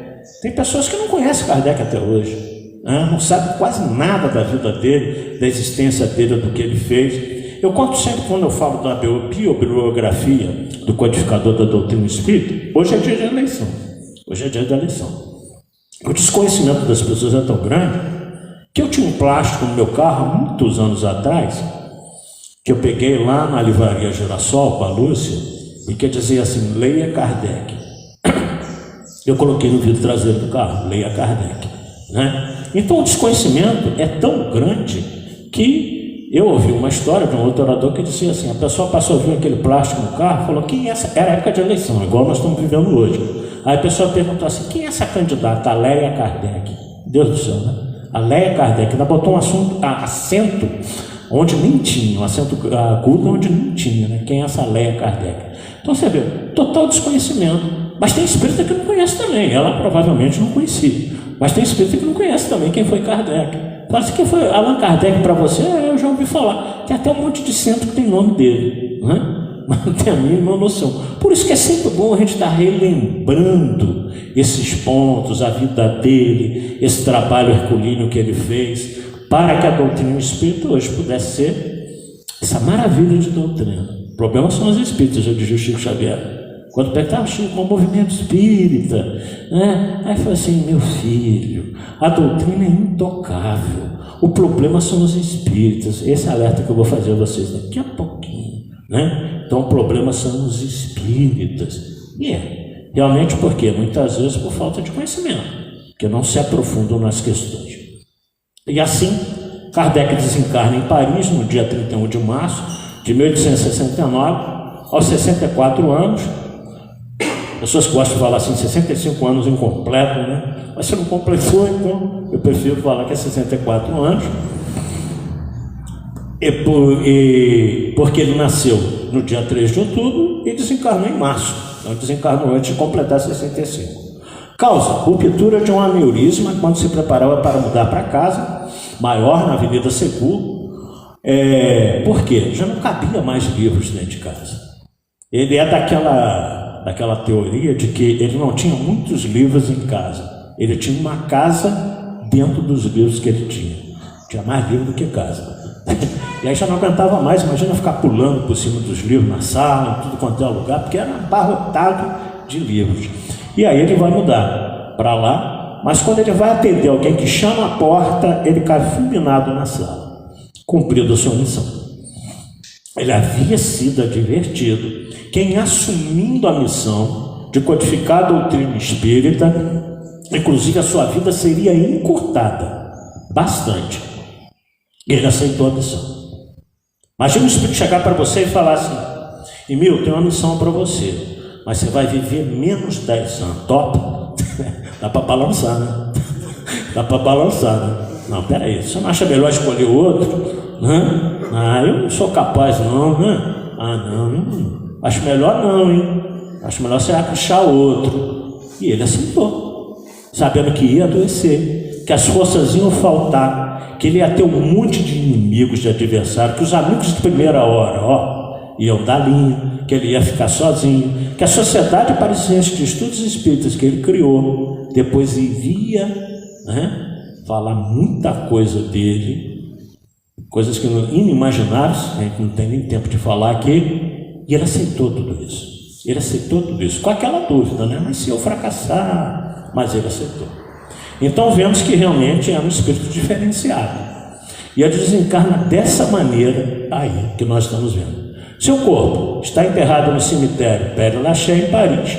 Tem pessoas que não conhecem Kardec até hoje, né? Não sabem quase nada da vida dele, da existência dele, do que ele fez. Eu conto sempre, quando eu falo da bibliografia do codificador da doutrina espírita, hoje é dia de eleição. Hoje é dia da eleição. O desconhecimento das pessoas é tão grande que eu tinha um plástico no meu carro há muitos anos atrás, que eu peguei lá na livraria Girassol com a Lúcia, e que dizia assim: leia Kardec. Eu coloquei no vidro traseiro do carro: leia Kardec, né? Então o desconhecimento é tão grande que eu ouvi uma história de um outro orador que dizia assim: a pessoa passou a ver aquele plástico no carro, falou: quem é essa? Era a época de eleição, igual nós estamos vivendo hoje. Aí a pessoa perguntou assim: quem é essa candidata? A Leia Kardec. Deus do céu, né? A Leia Kardec. Ela botou acento onde nem tinha, um acento agudo onde nem tinha, né? Quem é essa Leia Kardec? Então você vê, total desconhecimento. Mas tem espírita que não conhece também. Ela provavelmente não conhecia. Mas tem espírita que não conhece também quem foi Kardec. Fala assim: quem foi Allan Kardec para você? Eu já ouvi falar. Tem até um monte de centro que tem nome dele, né? Mas não tem a mínima noção. Por isso que é sempre bom a gente estar relembrando esses pontos, a vida dele, esse trabalho herculíneo que ele fez, para que a doutrina espírita hoje pudesse ser essa maravilha de doutrina. O problema são os espíritos, já dizia o Chico Xavier. Quando perguntava Chico, o movimento espírita, né? Aí falou assim: meu filho, a doutrina é intocável. O problema são os espíritas. Esse alerta que eu vou fazer a vocês daqui a pouquinho, né? Então o problema são os espíritas. E realmente por quê? Muitas vezes por falta de conhecimento, que não se aprofundam nas questões. E assim, Kardec desencarna em Paris no dia 31 de março de 1869, aos 64 anos. Pessoas que gostam de falar assim, 65 anos incompleto, né? Mas se não completou, então eu prefiro falar que é 64 anos. Porque ele nasceu no dia 3 de outubro e desencarnou em março. Então desencarnou antes de completar 65. Causa: ruptura de um aneurisma quando se preparava para mudar para casa maior na Avenida Seguro. Por quê? Já não cabia mais livros dentro de casa. Ele é daquela teoria de que ele não tinha muitos livros em casa. Ele tinha uma casa dentro dos livros que ele tinha. Tinha mais livro do que casa. E aí já não aguentava mais. Imagina ficar pulando por cima dos livros na sala, em tudo quanto é lugar, porque era abarrotado de livros. E aí ele vai mudar para lá, mas quando ele vai atender alguém que chama a porta, ele cai fulminado na sala, cumprido a sua missão. Ele havia sido advertido que, em assumindo a missão, de codificar a doutrina espírita, inclusive a sua vida seria encurtada bastante. Ele aceitou a missão. Imagina o Espírito chegar para você e falar assim: Emil, eu tenho uma missão para você, mas você vai viver menos 10 anos. Top? Dá para balançar, né? Dá para balançar, né? Não, peraí, você não acha melhor escolher outro? Né? Ah, eu não sou capaz não, né? Ah, não, acho melhor não, hein? Acho melhor você achar outro. E ele aceitou, sabendo que ia adoecer, que as forças iam faltar, que ele ia ter um monte de inimigos, de adversários, que os amigos de primeira hora, iam dar linha, que ele ia ficar sozinho, que a Sociedade Parisiense de Estudos Espíritas que ele criou, depois iria, né, falar muita coisa dele, coisas que inimagináveis, a gente não tem nem tempo de falar aqui, e ele aceitou tudo isso. Ele aceitou tudo isso, com aquela dúvida, né? Mas se eu fracassar, mas ele aceitou. Então vemos que realmente é um espírito diferenciado. E ele desencarna dessa maneira aí que nós estamos vendo. Seu corpo está enterrado no cemitério Père Lachaise, em Paris.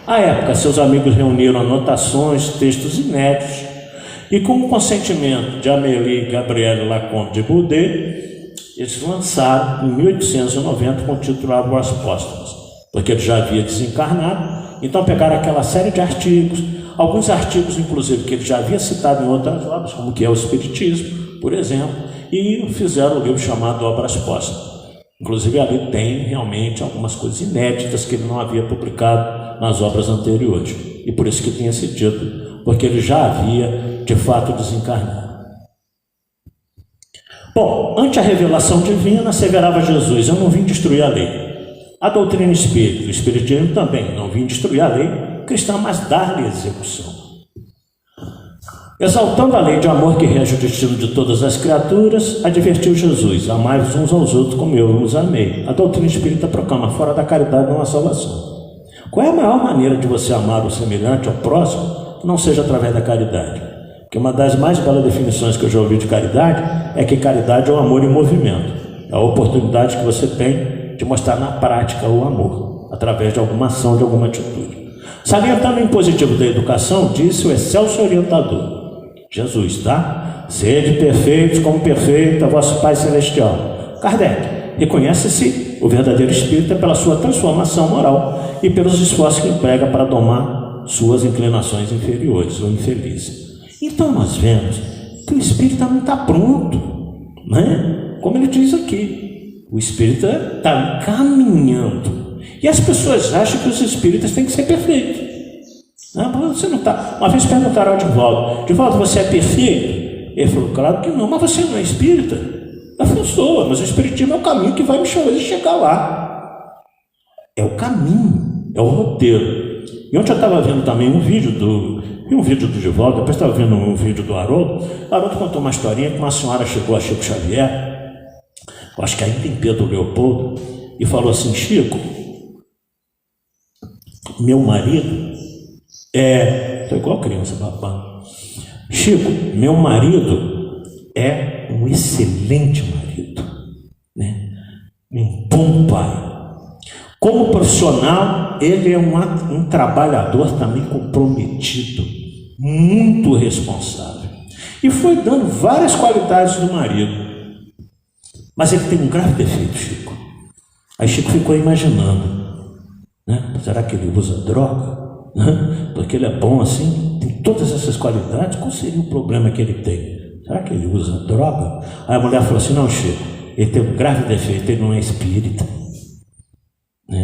À época, seus amigos reuniram anotações, textos inéditos, e com o consentimento de Amélie Gabrielle Lacombe de Boudet, eles lançaram em 1890 com o título Voz Póstumas, porque ele já havia desencarnado. Então pegaram aquela série de artigos, alguns artigos inclusive que ele já havia citado em outras obras, como que é o Espiritismo, por exemplo, e fizeram o livro chamado Obras Póstumas. Inclusive ali tem realmente algumas coisas inéditas que ele não havia publicado nas obras anteriores, e por isso que tem esse título, porque ele já havia de fato desencarnado. Bom, ante a revelação divina, asseverava Jesus: eu não vim destruir a lei. A doutrina espírita, o espiritismo também, não vim destruir a lei cristã, mas dar-lhe execução. Exaltando a lei de amor que rege o destino de todas as criaturas, advertiu Jesus: amai-vos uns aos outros como eu vos amei. A doutrina espírita proclama: fora da caridade não há salvação. Qual é a maior maneira de você amar o semelhante, ao próximo, que não seja através da caridade? Porque uma das mais belas definições que eu já ouvi de caridade é que caridade é o amor em movimento. É a oportunidade que você tem de mostrar na prática o amor, através de alguma ação, de alguma atitude. Salientando o impositivo da educação, disse o excelso orientador, Jesus, tá? Sede perfeitos como perfeito é vosso Pai Celestial. Kardec: reconhece-se o verdadeiro espírita pela sua transformação moral e pelos esforços que emprega para domar suas inclinações inferiores ou infelizes. Então nós vemos que o espírita não está pronto, né? Como ele diz aqui, o espírita está caminhando. E as pessoas acham que os espíritas têm que ser perfeitos. Você não está. Uma vez perguntaram ao Divaldo, você é perfeito? Ele falou: claro que não, mas você não é espírita? Eu falei: sou, mas o espiritismo é o caminho que vai me chegar lá. É o caminho, é o roteiro. E ontem eu estava vendo também um vídeo do Divaldo, depois estava vendo um vídeo do Haroldo. O Haroldo contou uma historinha que uma senhora chegou a Chico Xavier, eu acho que ainda em Pedro Leopoldo, e falou assim: Chico, meu marido estou igual criança, papá. Chico, meu marido é um excelente marido, né? Um bom pai. Como profissional, ele é um trabalhador também comprometido, muito responsável. E foi dando várias qualidades do marido. Mas ele tem um grave defeito, Chico. Aí Chico ficou imaginando, né? Será que ele usa droga? Porque ele é bom assim, tem todas essas qualidades, qual seria o problema que ele tem? Será que ele usa droga? Aí a mulher falou assim: não, Chico, ele tem um grave defeito, ele não é espírita.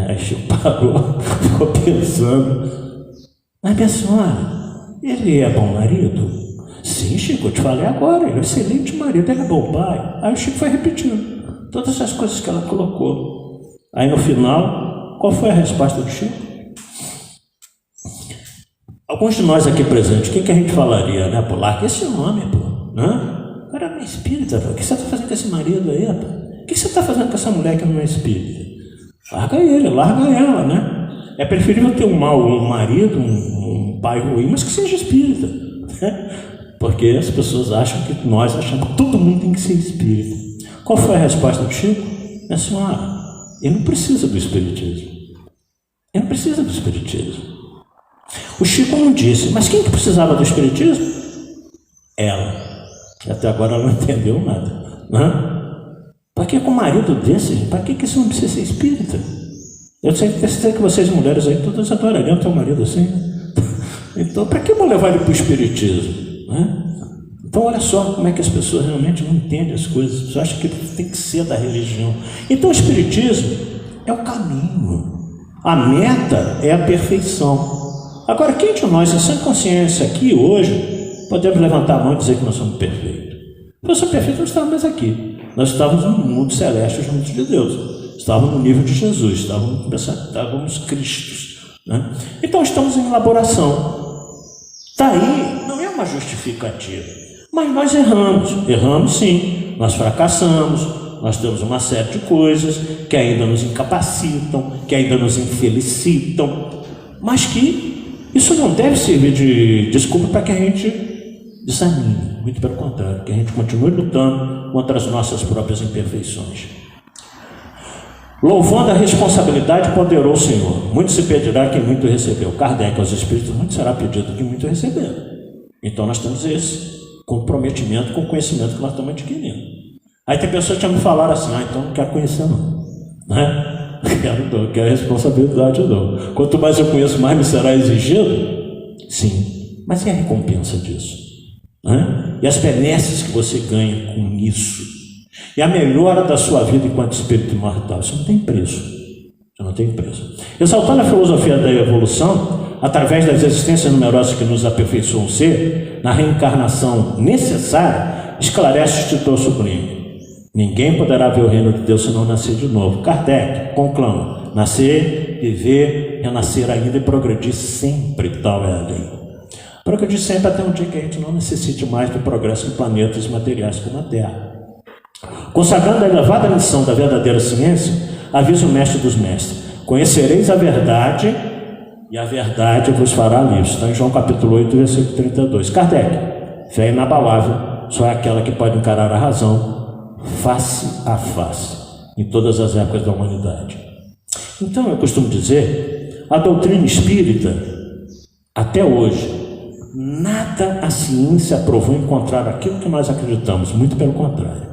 Aí Chico parou, ficou pensando: mas minha senhora, ele é bom marido? Sim, Chico, eu te falei agora, ele é um excelente marido, ele é bom pai. Aí o Chico foi repetindo todas as coisas que ela colocou. Aí no final, qual foi a resposta do Chico? Alguns de nós aqui presentes, o que a gente falaria, né? Pô, larga esse homem, pô, né? O cara não é espírita, pô. O que você está fazendo com esse marido aí, pô? O que você está fazendo com essa mulher que não é espírita? Larga ele, larga ela, né? É preferível ter um marido, um pai ruim, mas que seja espírita, né? Porque as pessoas acham que nós achamos que todo mundo tem que ser espírita. Qual foi a resposta do Chico? Minha senhora, ele não precisa do espiritismo. Ele não precisa do espiritismo. O Chico não disse, mas quem que precisava do espiritismo? Ela, que até agora ela não entendeu nada, né? Para que com um marido desse, para que isso não precisa ser espírita? Eu sei que vocês mulheres aí todas adorariam ter um marido assim, né? Então, para que eu vou levar ele para o espiritismo, né? Então, olha só como é que as pessoas realmente não entendem as coisas. As pessoas acham que tem que ser da religião. Então, o espiritismo é o caminho. A meta é a perfeição. Agora, quem de nós, sem consciência aqui hoje, podemos levantar a mão e dizer que nós somos perfeitos? Se fosse perfeito, não estávamos mais aqui. Nós estávamos no mundo celeste junto de Deus. Estávamos no nível de Jesus. Estávamos Cristos, né? Então, estamos em elaboração. Daí, não é uma justificativa. Mas nós erramos sim, nós fracassamos, nós temos uma série de coisas que ainda nos incapacitam, que ainda nos infelicitam, mas que isso não deve servir de desculpa para que a gente desanime, muito pelo contrário, que a gente continue lutando contra as nossas próprias imperfeições. Louvando a responsabilidade, ponderou o Senhor, muito se pedirá quem muito recebeu. Kardec aos Espíritos, muito será pedido que muito receberam. Então nós temos esse comprometimento com o conhecimento que nós estamos adquirindo. Aí tem pessoas que já me falaram assim, então não quero conhecer não, né? Quero responsabilidade não. Quanto mais eu conheço, mais me será exigido? Sim, mas e a recompensa disso? Né? E as benesses que você ganha com isso? E a melhora da sua vida enquanto espírito imortal? Isso não tem preço. Isso não tem preço. Exaltando a filosofia da evolução, através das existências numerosas que nos aperfeiçoam o ser, na reencarnação necessária, esclarece o instituto sublime. Ninguém poderá ver o reino de Deus se não nascer de novo. Kardec conclama: nascer, viver, renascer ainda e progredir sempre, tal é a lei. Progredir sempre até um dia que a gente não necessite mais do progresso de planetas materiais como a Terra. Consagrando a elevada missão da verdadeira ciência, avisa o mestre dos mestres: conhecereis a verdade e a verdade vos fará livres. Está em João capítulo 8, versículo 32. Kardec: fé inabalável só é aquela que pode encarar a razão face a face em todas as épocas da humanidade. Então eu costumo dizer, a doutrina espírita até hoje nada a ciência provou encontrar aquilo que nós acreditamos, muito pelo contrário.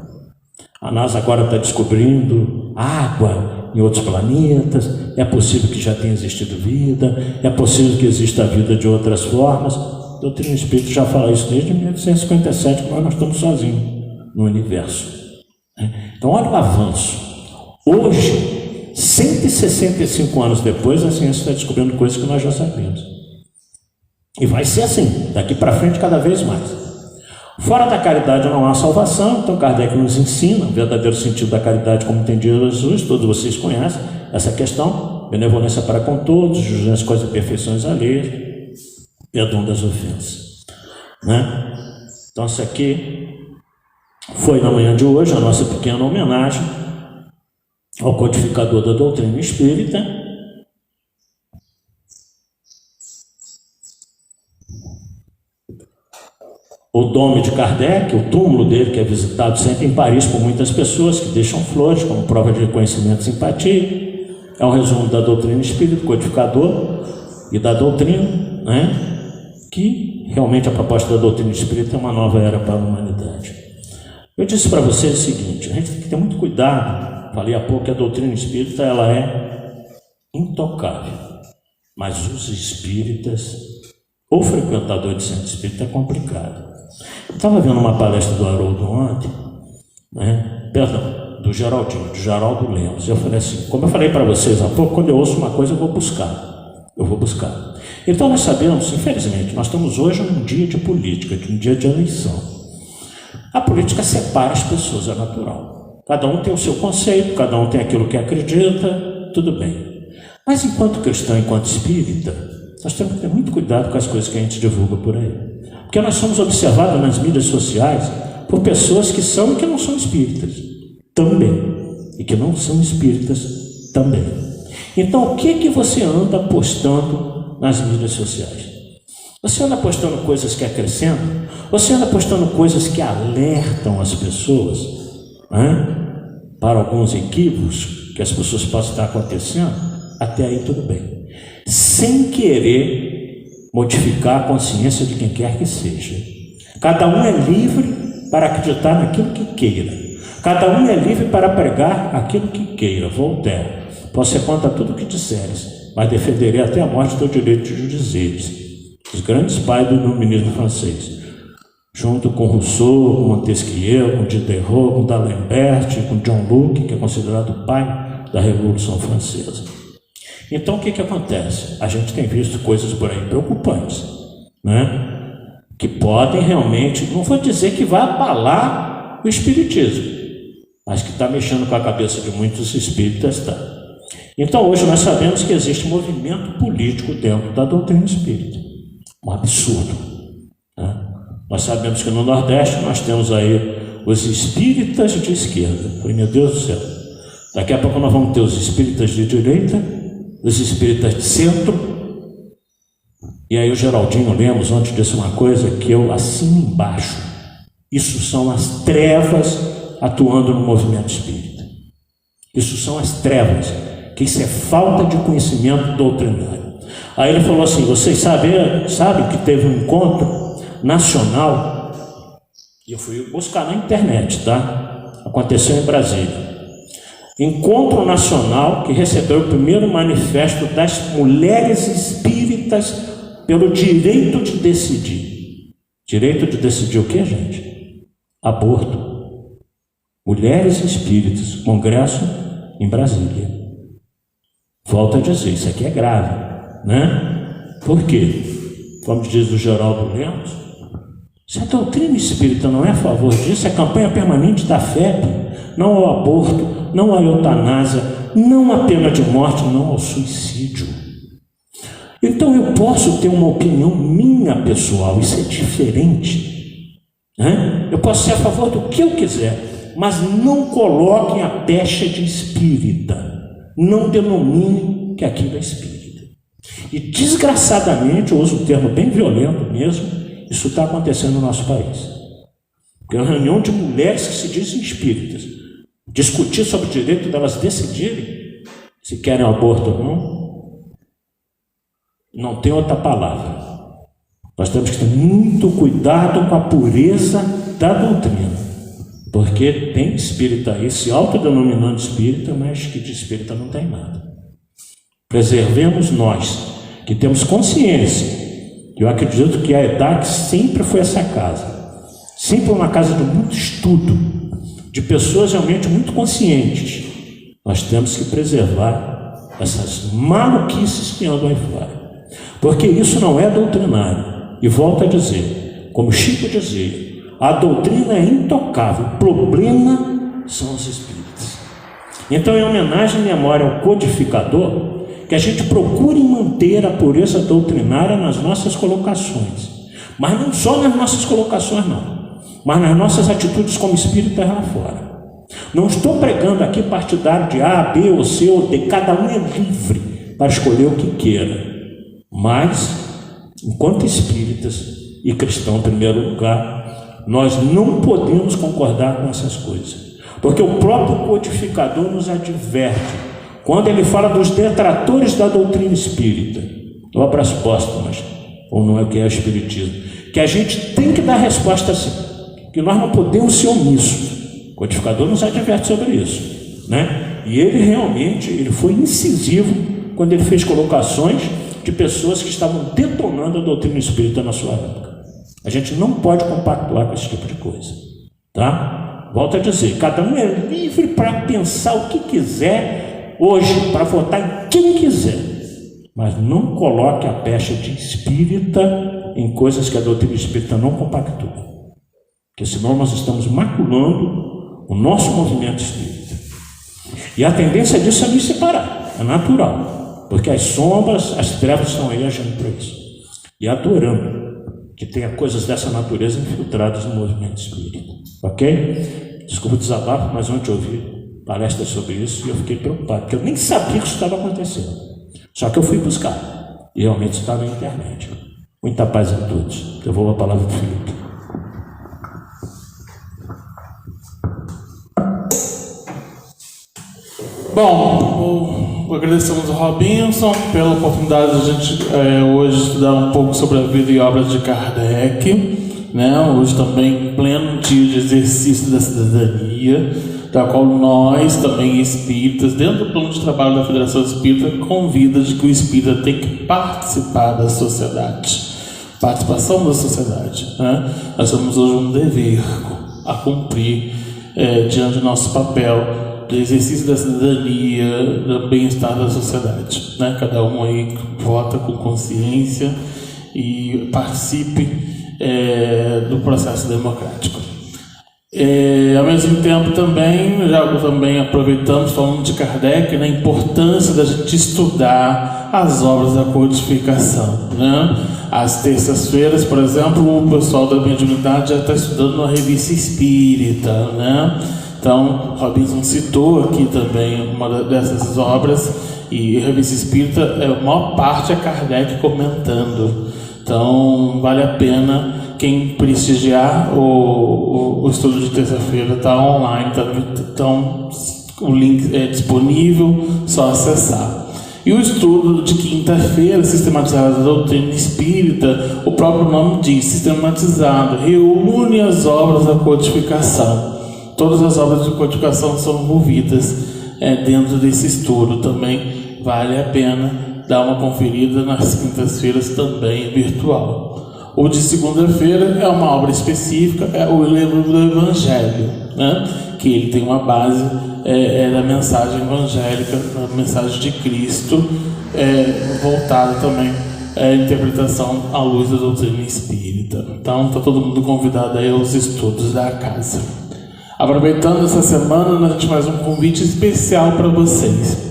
A NASA agora está descobrindo água em outros planetas, é possível que já tenha existido vida, é possível que exista vida de outras formas. A doutrina espírita já fala isso desde 1857, que nós estamos sozinhos no universo. Então olha o avanço. Hoje, 165 anos depois, a ciência está descobrindo coisas que nós já sabemos. E vai ser assim, daqui para frente cada vez mais. Fora da caridade não há salvação, então Kardec nos ensina o verdadeiro sentido da caridade, como entendia Jesus, todos vocês conhecem essa questão: benevolência para com todos, justiça com as imperfeições alheias, perdão das ofensas, né? Então isso aqui foi na manhã de hoje a nossa pequena homenagem ao codificador da doutrina espírita. O dome de Kardec, o túmulo dele, que é visitado sempre em Paris por muitas pessoas que deixam flores como prova de reconhecimento e simpatia, é um resumo da doutrina espírita, codificador e da doutrina, né? Que realmente a proposta da doutrina espírita é uma nova era para a humanidade. Eu disse para vocês o seguinte: a gente tem que ter muito cuidado. Falei há pouco que a doutrina espírita ela é intocável, mas os espíritas ou frequentador de centro espírita é complicado. Eu estava vendo uma palestra do Haroldo ontem, né? Perdão, do Geraldo Lemos. Eu falei assim, como eu falei para vocês há pouco, quando eu ouço uma coisa eu vou buscar. Então nós sabemos, infelizmente, nós estamos hoje num dia de política, um dia de eleição. A política separa as pessoas, é natural. Cada um tem o seu conceito, cada um tem aquilo que acredita, tudo bem. Mas enquanto cristão, enquanto espírita, nós temos que ter muito cuidado com as coisas que a gente divulga por aí. Porque nós somos observados nas mídias sociais por pessoas que são e que não são espíritas também. E que não são espíritas também. Então o que você anda postando nas mídias sociais? Você anda postando coisas que acrescentam? Você anda postando coisas que alertam as pessoas, né, para alguns equívocos que as pessoas possam estar acontecendo? Até aí tudo bem. Sem querer modificar a consciência de quem quer que seja. Cada um é livre para acreditar naquilo que queira. Cada um é livre para pregar aquilo que queira. Voltaire: posso ser contra tudo o que disseres, mas defenderei até a morte teu direito de o dizeres. Os grandes pais do iluminismo francês, junto com Rousseau, com Montesquieu, com Diderot, com D'Alembert, com John Locke, que é considerado o pai da Revolução Francesa. Então, o que acontece? A gente tem visto coisas por aí preocupantes, né? Que podem realmente, não vou dizer que vai abalar o espiritismo, mas que está mexendo com a cabeça de muitos espíritas, tá? Então, hoje nós sabemos que existe um movimento político dentro da doutrina espírita. Um absurdo, né? Nós sabemos que no Nordeste nós temos aí os espíritas de esquerda. Meu Deus do céu. Daqui a pouco nós vamos ter os espíritas de direita, os espíritas de centro. E aí o Geraldinho Lemos ontem disse uma coisa que eu assino embaixo. Isso são as trevas atuando no movimento espírita. Isso são as trevas, que isso é falta de conhecimento doutrinário. Aí ele falou assim: vocês sabem que teve um encontro nacional, e eu fui buscar na internet, tá? Aconteceu em Brasília. Encontro nacional que recebeu o primeiro manifesto das mulheres espíritas pelo direito de decidir. Direito de decidir o que, gente? Aborto. Mulheres espíritas, congresso em Brasília. Volto a dizer, isso aqui é grave, né? Por quê? Como diz o Geraldo Lemos, se a doutrina espírita não é a favor disso, é campanha permanente da FEB, não ao aborto, não à eutanásia, não à pena de morte, não ao suicídio. Então eu posso ter uma opinião minha pessoal, isso é diferente, né? Eu posso ser a favor do que eu quiser, mas não coloquem a pecha de espírita, não denomine que aquilo é espírita. E desgraçadamente, eu uso um termo bem violento mesmo, isso está acontecendo no nosso país. Porque é uma reunião de mulheres que se dizem espíritas, discutir sobre o direito delas decidirem se querem aborto ou não tem outra palavra. Nós temos que ter muito cuidado com a pureza da doutrina, porque tem espírita aí se autodenominando espírita, mas que de espírita não tem nada. Preservemos nós, que temos consciência. Eu acredito que a EDAC sempre foi essa casa, sempre uma casa de muito estudo, de pessoas realmente muito conscientes. Nós temos que preservar essas maluquices que andam aí fora, porque isso não é doutrinário. E volto a dizer, como Chico dizia, a doutrina é intocável, o problema são os espíritos. Então, em homenagem e memória ao codificador, que a gente procure manter a pureza doutrinária nas nossas colocações, mas não só nas nossas colocações não, mas nas nossas atitudes como espíritas lá fora. Não estou pregando aqui partidário de A, B ou C ou D, cada um é livre para escolher o que queira, mas enquanto espíritas e cristãos em primeiro lugar, nós não podemos concordar com essas coisas, porque o próprio codificador nos adverte quando ele fala dos detratores da doutrina espírita, obras póstumas, ou não é o que é o espiritismo, que a gente tem que dar resposta assim, que nós não podemos ser omissos. O codificador nos adverte sobre isso, né? E ele realmente foi incisivo quando ele fez colocações de pessoas que estavam detonando a doutrina espírita na sua época. A gente não pode compactuar com esse tipo de coisa, tá? Volto a dizer, cada um é livre para pensar o que quiser hoje, para votar em quem quiser, mas não coloque a pecha de espírita em coisas que a doutrina espírita não compactua, porque senão nós estamos maculando o nosso movimento espírita. E a tendência disso é nos separar, é natural, porque as sombras, as trevas estão aí agindo para isso, e adorando que tenha coisas dessa natureza infiltradas no movimento espírita, ok? Desculpa o desabafo, mas ontem eu ouvi palestras sobre isso e eu fiquei preocupado, porque eu nem sabia que isso estava acontecendo, só que eu fui buscar, e realmente isso está na internet. Muita paz a todos. Eu vou a palavra do Felipe. Bom, agradecemos ao Robinson pela oportunidade de a gente hoje estudar um pouco sobre a vida e obras de Kardec, né? Hoje também pleno dia de exercício da cidadania, da qual nós também espíritas, dentro do plano de trabalho da Federação Espírita, convida de que o espírita tem que participar da sociedade, participação da sociedade, né? Nós temos hoje um dever a cumprir diante do nosso papel do exercício da cidadania, do bem-estar da sociedade, né? Cada um aí vota com consciência e participe do processo democrático. Ao mesmo tempo também aproveitamos, falando de Kardec, né, a importância da gente estudar as obras da codificação, né? Às terças-feiras, por exemplo, o pessoal da mediunidade já está estudando uma revista espírita, né? Então, Robinson citou aqui também uma dessas obras, e a revista espírita, a maior parte é Kardec comentando. Então, vale a pena quem prestigiar o estudo de terça-feira, está online, então o link é disponível, só acessar. E o estudo de quinta-feira, sistematizado da doutrina espírita, o próprio nome diz, sistematizado, reúne as obras da codificação. Todas as obras de codificação são envolvidas dentro desse estudo. Também vale a pena dar uma conferida nas quintas-feiras, também virtual. O de segunda-feira é uma obra específica, é o livro do Evangelho, né? Que ele tem uma base da mensagem evangélica, da mensagem de Cristo, voltada também à interpretação à luz da doutrina espírita. Então, está todo mundo convidado aí aos estudos da casa. Aproveitando essa semana, nós temos mais um convite especial para vocês.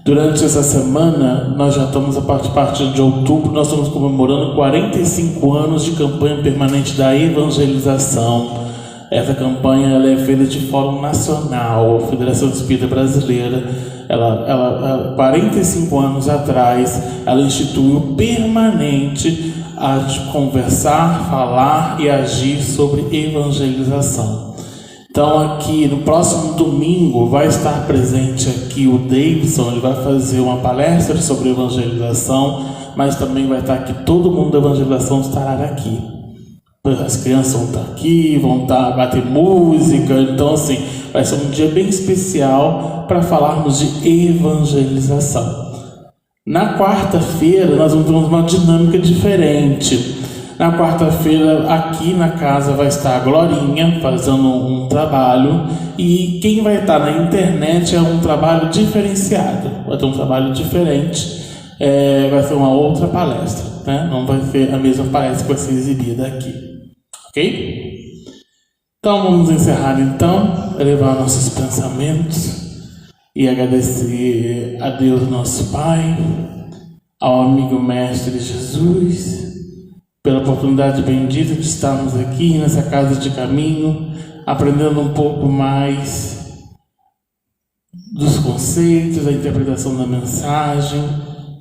Durante essa semana, nós já estamos, a partir de outubro, nós estamos comemorando 45 anos de campanha permanente da evangelização. Essa campanha ela é feita de fórum nacional, a Federação Espírita Brasileira. Ela 45 anos atrás, ela instituiu permanente a conversar, falar e agir sobre evangelização. Então aqui no próximo domingo vai estar presente aqui o Davidson, ele vai fazer uma palestra sobre evangelização, mas também vai estar aqui, todo mundo da evangelização estará aqui. As crianças vão estar aqui, vai ter música, então assim, vai ser um dia bem especial para falarmos de evangelização. Na quarta-feira nós vamos ter uma dinâmica diferente. Na quarta-feira, aqui na casa vai estar a Glorinha fazendo um trabalho, e quem vai estar na internet é um trabalho diferenciado, vai ter um trabalho diferente, vai ser uma outra palestra, né? Não vai ser a mesma palestra que vai ser exibida aqui, ok? Então vamos encerrar então, elevar nossos pensamentos e agradecer a Deus nosso Pai, ao amigo Mestre Jesus, pela oportunidade bendita de estarmos aqui nessa casa de caminho, aprendendo um pouco mais dos conceitos, da interpretação da mensagem,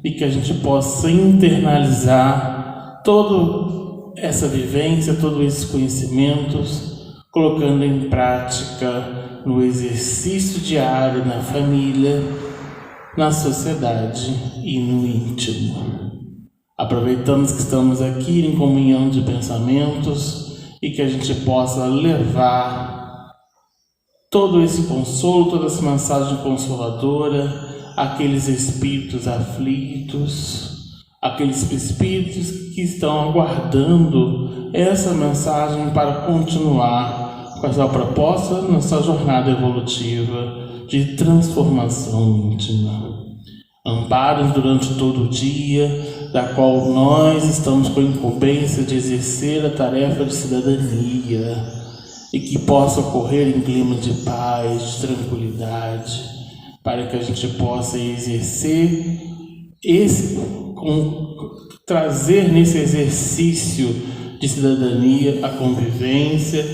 e que a gente possa internalizar toda essa vivência, todos esses conhecimentos, colocando em prática no exercício diário, na família, na sociedade e no íntimo. Aproveitamos que estamos aqui em comunhão de pensamentos e que a gente possa levar todo esse consolo, toda essa mensagem consoladora àqueles espíritos aflitos, aqueles espíritos que estão aguardando essa mensagem para continuar com essa proposta nessa jornada evolutiva de transformação íntima. Amparos durante todo o dia, da qual nós estamos com a incumbência de exercer a tarefa de cidadania, e que possa ocorrer em clima de paz, de tranquilidade, para que a gente possa exercer trazer nesse exercício de cidadania a convivência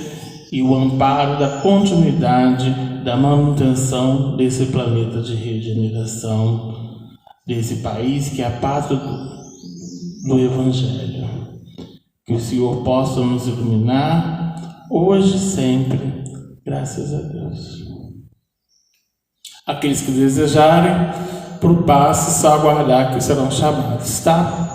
e o amparo da continuidade da manutenção desse planeta de regeneração, desse país que é a pátria do Evangelho. Que o Senhor possa nos iluminar hoje e sempre, graças a Deus. Aqueles que desejarem por passe só aguardar que serão chamados, tá?